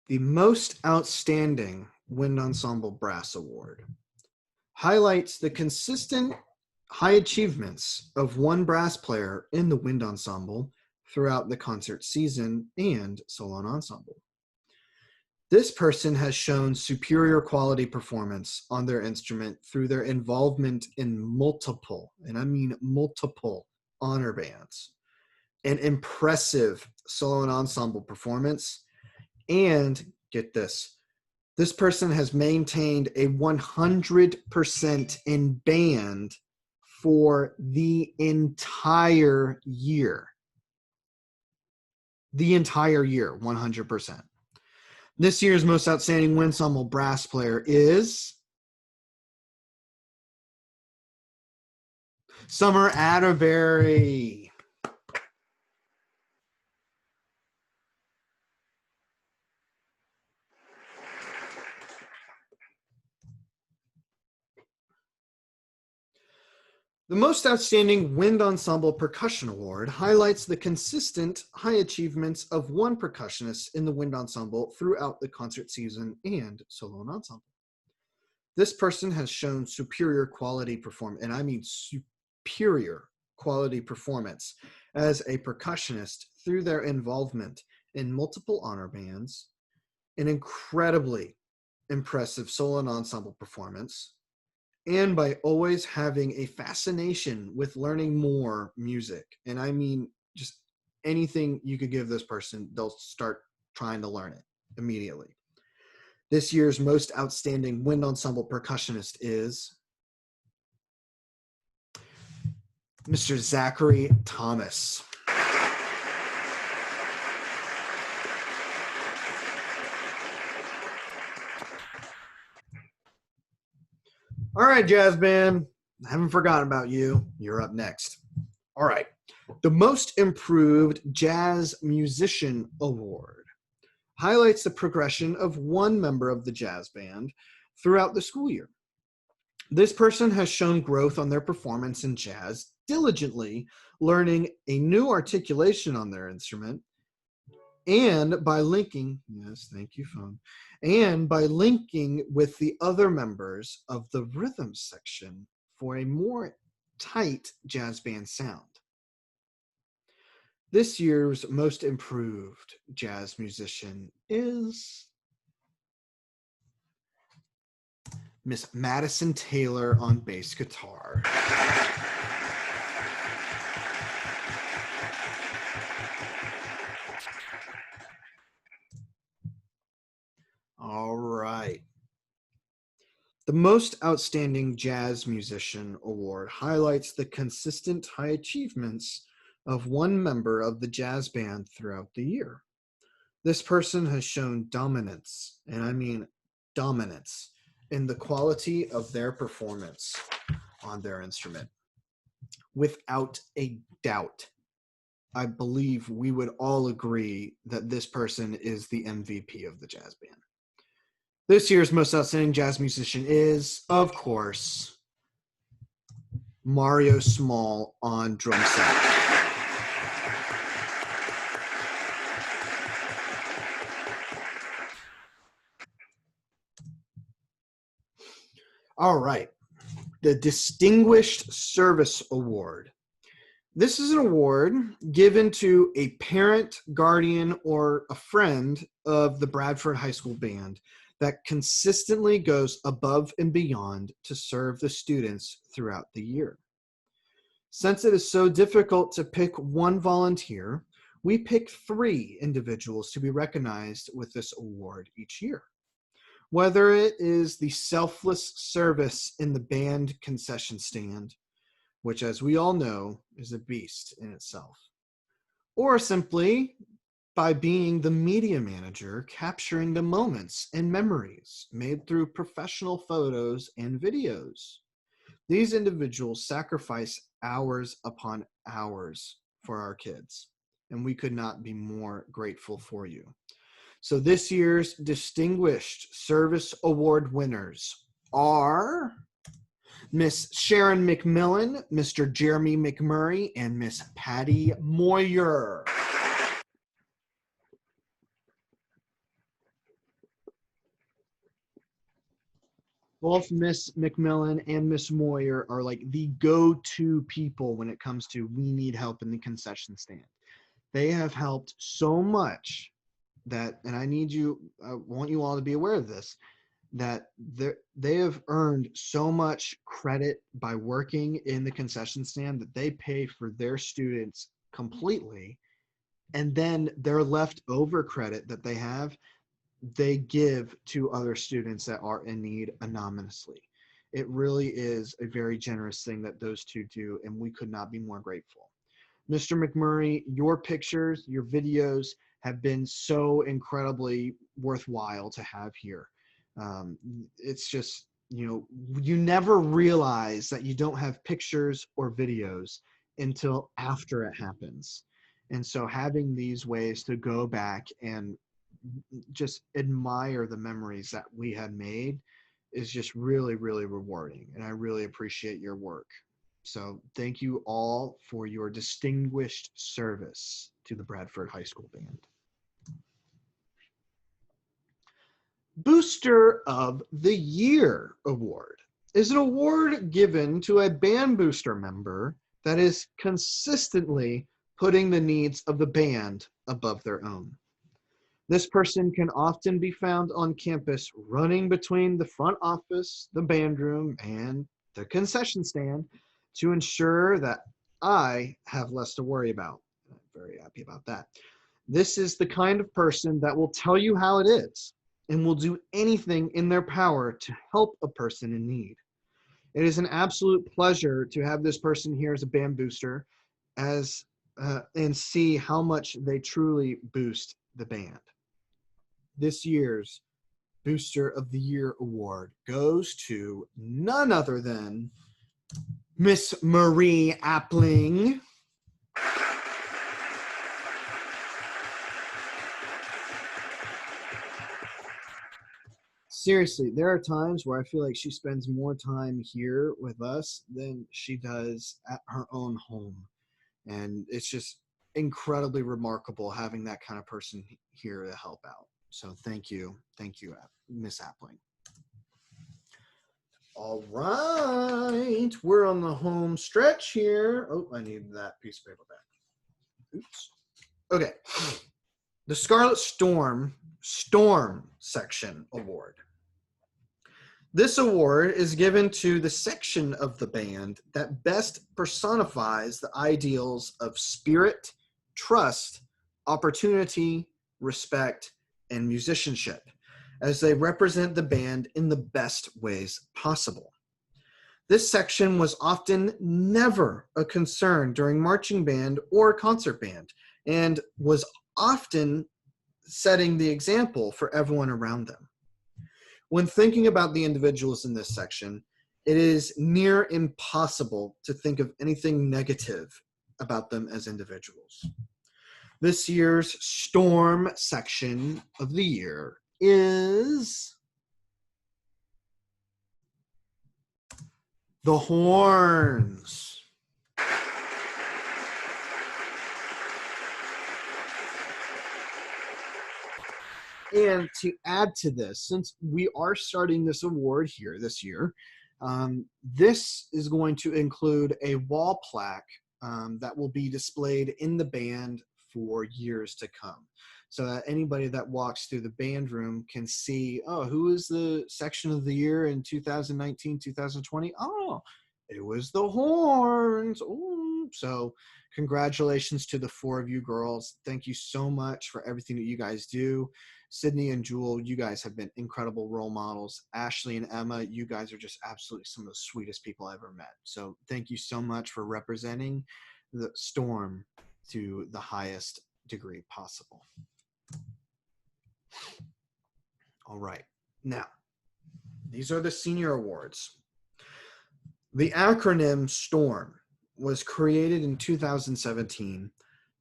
The Most Outstanding Wind Ensemble Brass Award highlights the consistent high achievements of one brass player in the wind ensemble throughout the concert season and solo ensemble. This person has shown superior quality performance on their instrument through their involvement in multiple, and I mean multiple, honor bands, an impressive solo and ensemble performance, and get this, this person has maintained a 100% in band for the entire year. The entire year, 100%. This year's most outstanding wind ensemble brass player is Summer Atterbury. The Most Outstanding Wind Ensemble Percussion Award highlights the consistent high achievements of one percussionist in the wind ensemble throughout the concert season and solo ensemble. This person has shown superior quality performance, and I mean superior quality performance as a percussionist through their involvement in multiple honor bands, an incredibly impressive solo and ensemble performance, and by always having a fascination with learning more music. And I mean, just anything you could give this person, they'll start trying to learn it immediately. This year's most outstanding wind ensemble percussionist is Mr. Zachary Thomas. All right, jazz band, I haven't forgotten about you. You're up next. All right. The Most Improved Jazz Musician Award highlights the progression of one member of the jazz band throughout the school year. This person has shown growth on their performance in jazz, diligently learning a new articulation on their instrument, and by linking, yes, thank you, phone, and by linking with the other members of the rhythm section for a more tight jazz band sound. This year's most improved jazz musician is Miss Madison Taylor on bass guitar. All right. The Most Outstanding Jazz Musician Award highlights the consistent high achievements of one member of the jazz band throughout the year. This person has shown dominance, and I mean dominance, in the quality of their performance on their instrument. Without a doubt, I believe we would all agree that this person is the MVP of the jazz band. This year's most outstanding jazz musician is, of course, Mario Small on drum set. All right, the Distinguished Service Award. This is an award given to a parent, guardian, or a friend of the Bradford High School Band that consistently goes above and beyond to serve the students throughout the year. Since it is so difficult to pick one volunteer, we pick 3 individuals to be recognized with this award each year. Whether it is the selfless service in the band concession stand, which, as we all know, is a beast in itself, or simply by being the media manager capturing the moments and memories made through professional photos and videos. These individuals sacrifice hours upon hours for our kids, and we could not be more grateful for you. So this year's Distinguished Service Award winners are Miss Sharon McMillan, Mr. Jeremy McMurray, and Miss Patty Moyer. Both Miss McMillan and Miss Moyer are like the go-to people when it comes to we need help in the concession stand. They have helped so much that, and I want you all to be aware of this, that they have earned so much credit by working in the concession stand that they pay for their students completely, and then their leftover credit that they have, they give to other students that are in need anonymously. It really is a very generous thing that those two do, and we could not be more grateful. Mr. McMurray, your pictures, your videos have been so incredibly worthwhile to have here. It's just, you never realize that you don't have pictures or videos until after it happens. And so having these ways to go back and just admire the memories that we had made is just really, really rewarding. And I really appreciate your work. So thank you all for your distinguished service to the Bradford High School Band. Booster of the Year Award is an award given to a band booster member that is consistently putting the needs of the band above their own. This person can often be found on campus running between the front office, the band room, and the concession stand to ensure that I have less to worry about. I'm very happy about that. This is the kind of person that will tell you how it is and will do anything in their power to help a person in need. It is an absolute pleasure to have this person here as a band booster and see how much they truly boost the band. This year's Booster of the Year Award goes to none other than Miss Marie Appling. Seriously, there are times where I feel like she spends more time here with us than she does at her own home. And it's just incredibly remarkable having that kind of person here to help out. So thank you, Miss Appling. All right, we're on the home stretch here. Oh, I need that piece of paper back. Oops. Okay, the Scarlet Storm Section Award. This award is given to the section of the band that best personifies the ideals of spirit, trust, opportunity, respect, and musicianship, as they represent the band in the best ways possible. This section was often never a concern during marching band or concert band, and was often setting the example for everyone around them. When thinking about the individuals in this section, it is near impossible to think of anything negative about them as individuals. This year's storm section of the year is the horns. And to add to this, since we are starting this award here this year, this is going to include a wall plaque that will be displayed in the band for years to come. So that anybody that walks through the band room can see, oh, who is the section of the year in 2019, 2020? Oh, it was the horns. Ooh. So congratulations to the 4 of you girls. Thank you so much for everything that you guys do. Sydney and Jewel, you guys have been incredible role models. Ashley and Emma, you guys are just absolutely some of the sweetest people I ever met. So thank you so much for representing the storm to the highest degree possible. All right, now, these are the senior awards. The acronym STORM was created in 2017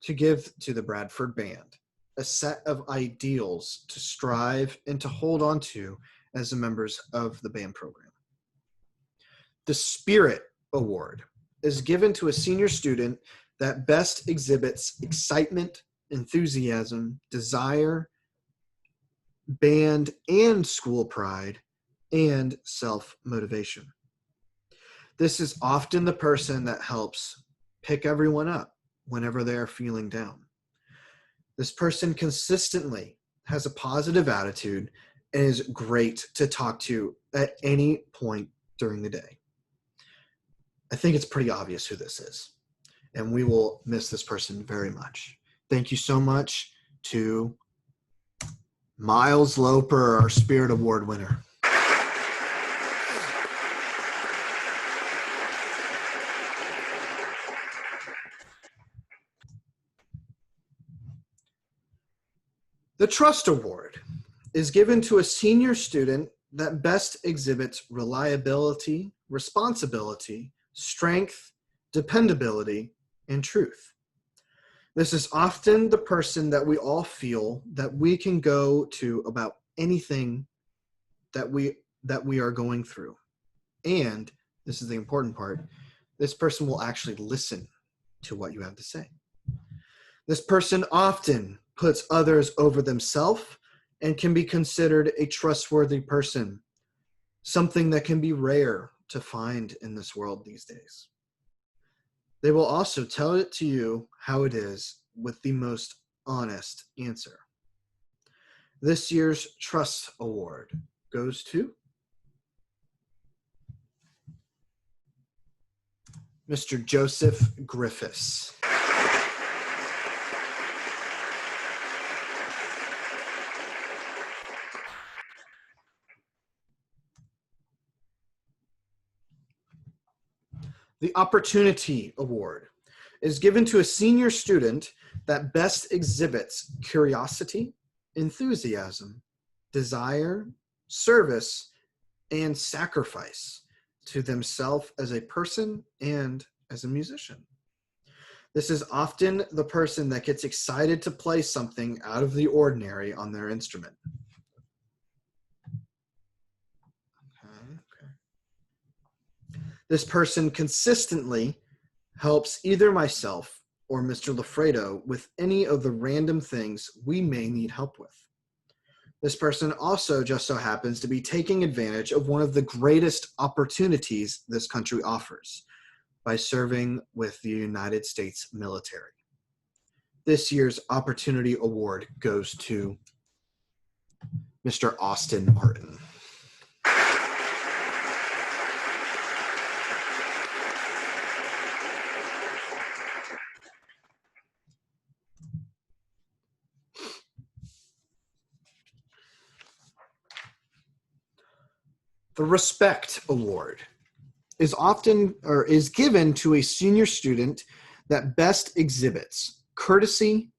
to give to the Bradford Band a set of ideals to strive and to hold on to as the members of the band program. The Spirit Award is given to a senior student that best exhibits excitement, enthusiasm, desire, band and school pride, and self-motivation. This is often the person that helps pick everyone up whenever they are feeling down. This person consistently has a positive attitude and is great to talk to at any point during the day. I think it's pretty obvious who this is, and we will miss this person very much. Thank you so much to Miles Loper, our Spirit Award winner. The Trust Award is given to a senior student that best exhibits reliability, responsibility, strength, dependability, and truth. This is often the person that we all feel that we can go to about anything that we are going through. And this is the important part, this person will actually listen to what you have to say. This person often puts others over themselves and can be considered a trustworthy person, something that can be rare to find in this world these days. They will also tell it to you how it is with the most honest answer. This year's Trust Award goes to Mr. Joseph Griffiths. The Opportunity Award is given to a senior student that best exhibits curiosity, enthusiasm, desire, service, and sacrifice to themselves as a person and as a musician. This is often the person that gets excited to play something out of the ordinary on their instrument. This person consistently helps either myself or Mr. Lafredo with any of the random things we may need help with. This person also just so happens to be taking advantage of one of the greatest opportunities this country offers by serving with the United States military. This year's Opportunity Award goes to Mr. Austin Martin. The Respect Award is given to a senior student that best exhibits courtesy,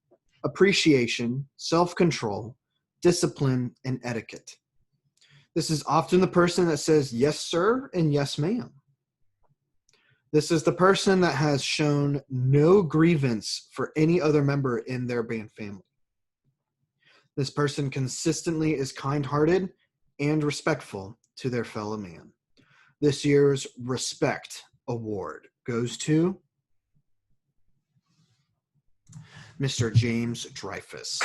appreciation, self-control, discipline, and etiquette. This is often the person that says yes, sir, and yes, ma'am. This is the person that has shown no grievance for any other member in their band family. This person consistently is kind-hearted and respectful to their fellow man. This year's Respect Award goes to Mr. James Dreyfus.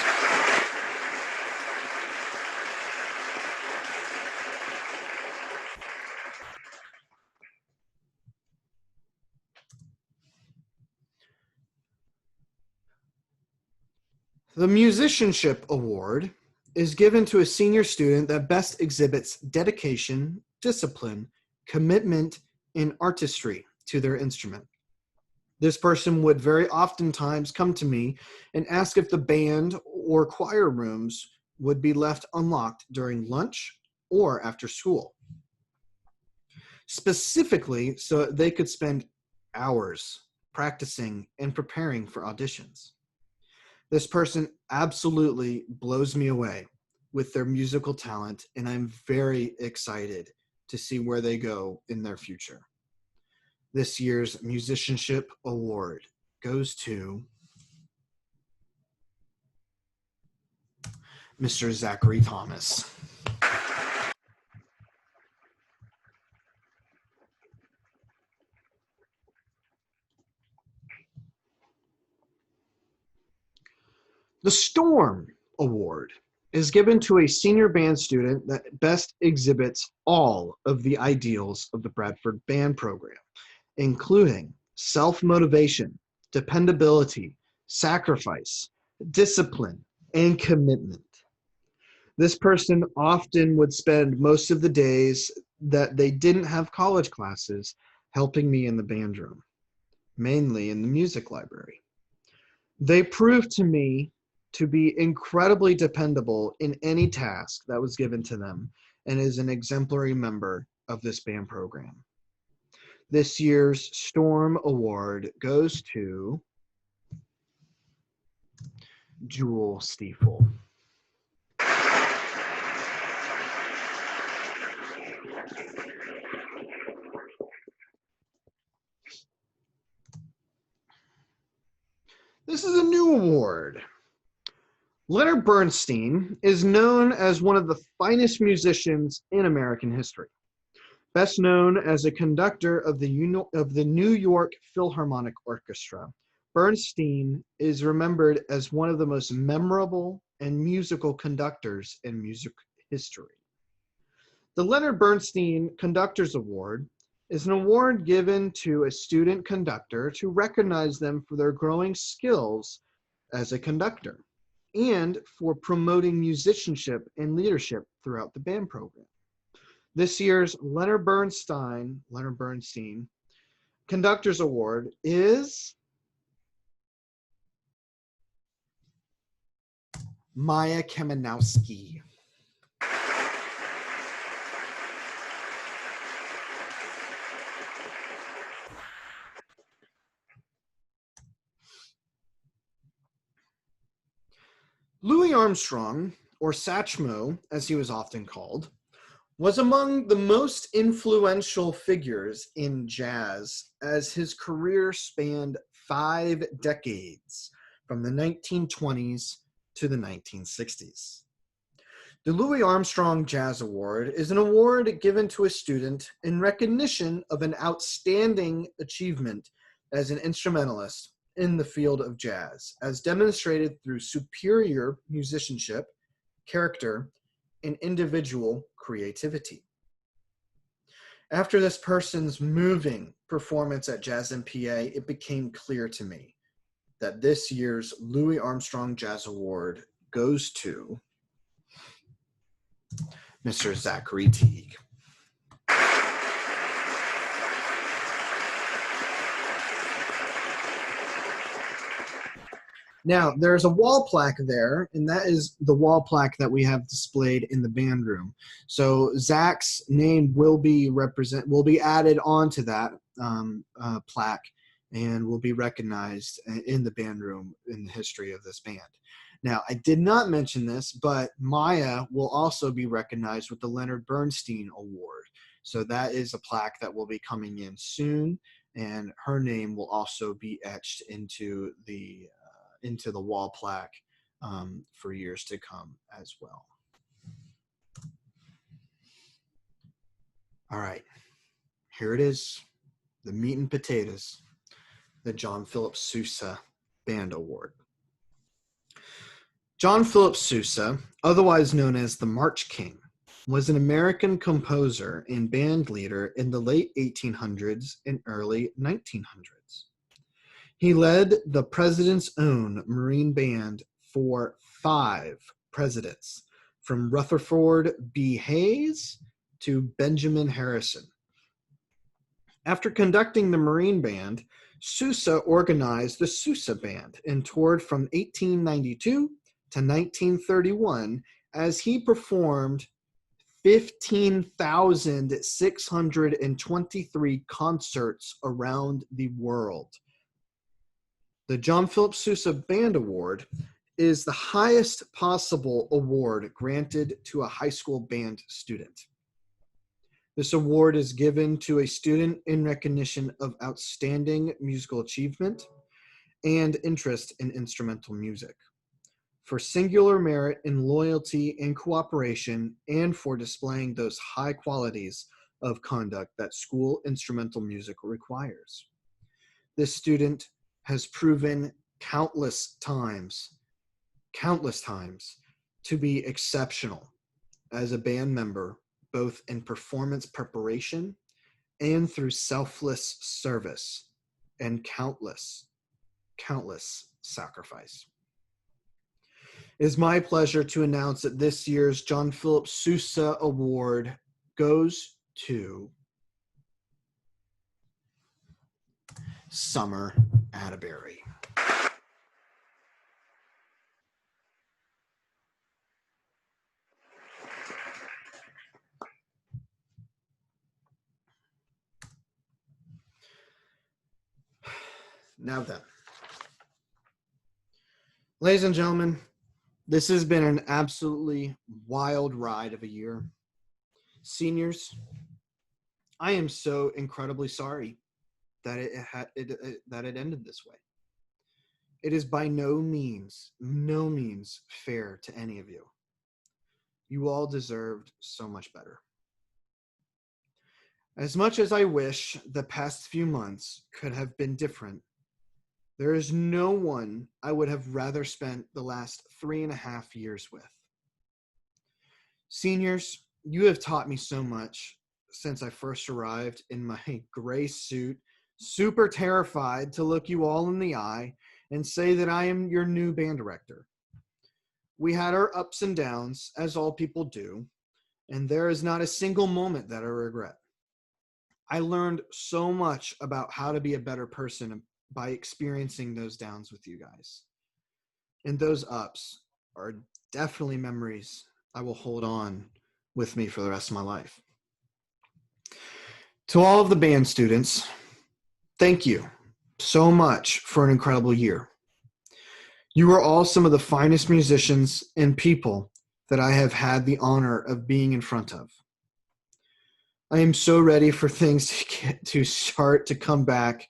The Musicianship Award is given to a senior student that best exhibits dedication, discipline, commitment, and artistry to their instrument. This person would very oftentimes come to me and ask if the band or choir rooms would be left unlocked during lunch or after school, specifically so they could spend hours practicing and preparing for auditions. This person absolutely blows me away with their musical talent, and I'm very excited to see where they go in their future. This year's Musicianship Award goes to Mr. Zachary Thomas. The Storm Award is given to a senior band student that best exhibits all of the ideals of the Bradford Band Program, including self-motivation, dependability, sacrifice, discipline, and commitment. This person often would spend most of the days that they didn't have college classes helping me in the band room, mainly in the music library. They proved to me to be incredibly dependable in any task that was given to them and is an exemplary member of this band program. This year's Storm Award goes to Jewel Stiefel. This is a new award. Leonard Bernstein is known as one of the finest musicians in American history. Best known as a conductor of the New York Philharmonic Orchestra, Bernstein is remembered as one of the most memorable and musical conductors in music history. The Leonard Bernstein Conductors Award is an award given to a student conductor to recognize them for their growing skills as a conductor and for promoting musicianship and leadership throughout the band program. This year's Leonard Bernstein Conductors Award is Maya Kamenowski. Louis Armstrong, or Satchmo, as he was often called, was among the most influential figures in jazz as his career spanned 5 decades, from the 1920s to the 1960s. The Louis Armstrong Jazz Award is an award given to a student in recognition of an outstanding achievement as an instrumentalist in the field of jazz, as demonstrated through superior musicianship, character, and individual creativity. After this person's moving performance at Jazz MPA, it became clear to me that this year's Louis Armstrong Jazz Award goes to Mr. Zachary Teague. Now, there's a wall plaque there, and that is the wall plaque that we have displayed in the band room. So Zach's name will be added onto that plaque, and will be recognized in the band room in the history of this band. Now, I did not mention this, but Maya will also be recognized with the Leonard Bernstein Award. So that is a plaque that will be coming in soon, and her name will also be etched into the wall plaque for years to come as well. All right, here it is, the meat and potatoes, the John Philip Sousa Band Award. John Philip Sousa, otherwise known as the March King, was an American composer and band leader in the late 1800s and early 1900s. He led the President's Own Marine Band for 5 presidents, from Rutherford B. Hayes to Benjamin Harrison. After conducting the Marine Band, Sousa organized the Sousa Band and toured from 1892 to 1931 as he performed 15,623 concerts around the world. The John Philip Sousa Band Award is the highest possible award granted to a high school band student. This award is given to a student in recognition of outstanding musical achievement and interest in instrumental music, for singular merit in loyalty and cooperation, and for displaying those high qualities of conduct that school instrumental music requires. This student has proven countless times to be exceptional as a band member, both in performance preparation and through selfless service and countless sacrifice. It is my pleasure to announce that this year's John Philip Sousa Award goes to Summer Atterbury. Now then, ladies and gentlemen, this has been an absolutely wild ride of a year. Seniors, I am so incredibly sorry that it ended this way. It is by no means fair to any of you. You all deserved so much better. As much as I wish the past few months could have been different, there is no one I would have rather spent the last 3.5 years with. Seniors, you have taught me so much since I first arrived in my gray suit, super terrified to look you all in the eye and say that I am your new band director. We had our ups and downs, as all people do, and there is not a single moment that I regret. I learned so much about how to be a better person by experiencing those downs with you guys. And those ups are definitely memories I will hold on with me for the rest of my life. To all of the band students, thank you so much for an incredible year. You are all some of the finest musicians and people that I have had the honor of being in front of. I am so ready for things to start to come back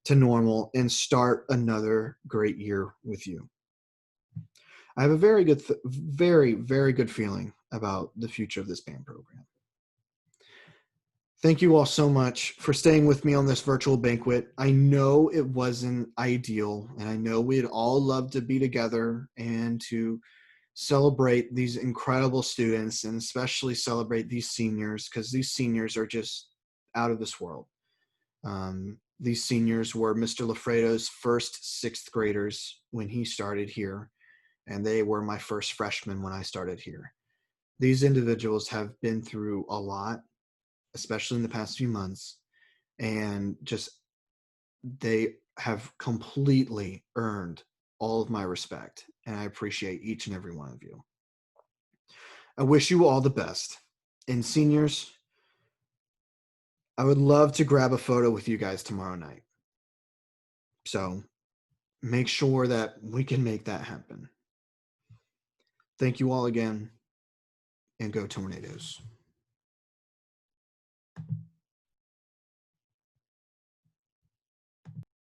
to normal and start another great year with you. I have a very good, very, very good feeling about the future of this band program. Thank you all so much for staying with me on this virtual banquet. I know it wasn't ideal, and I know we'd all love to be together and to celebrate these incredible students, and especially celebrate these seniors, because these seniors are just out of this world. These seniors were Mr. Lafredo's first 6th graders when he started here, and they were my first freshmen when I started here. These individuals have been through a lot, especially in the past few months, and just they have completely earned all of my respect, and I appreciate each and every one of you. I wish you all the best. And seniors, I would love to grab a photo with you guys tomorrow night. So make sure that we can make that happen. Thank you all again, and go Tornadoes.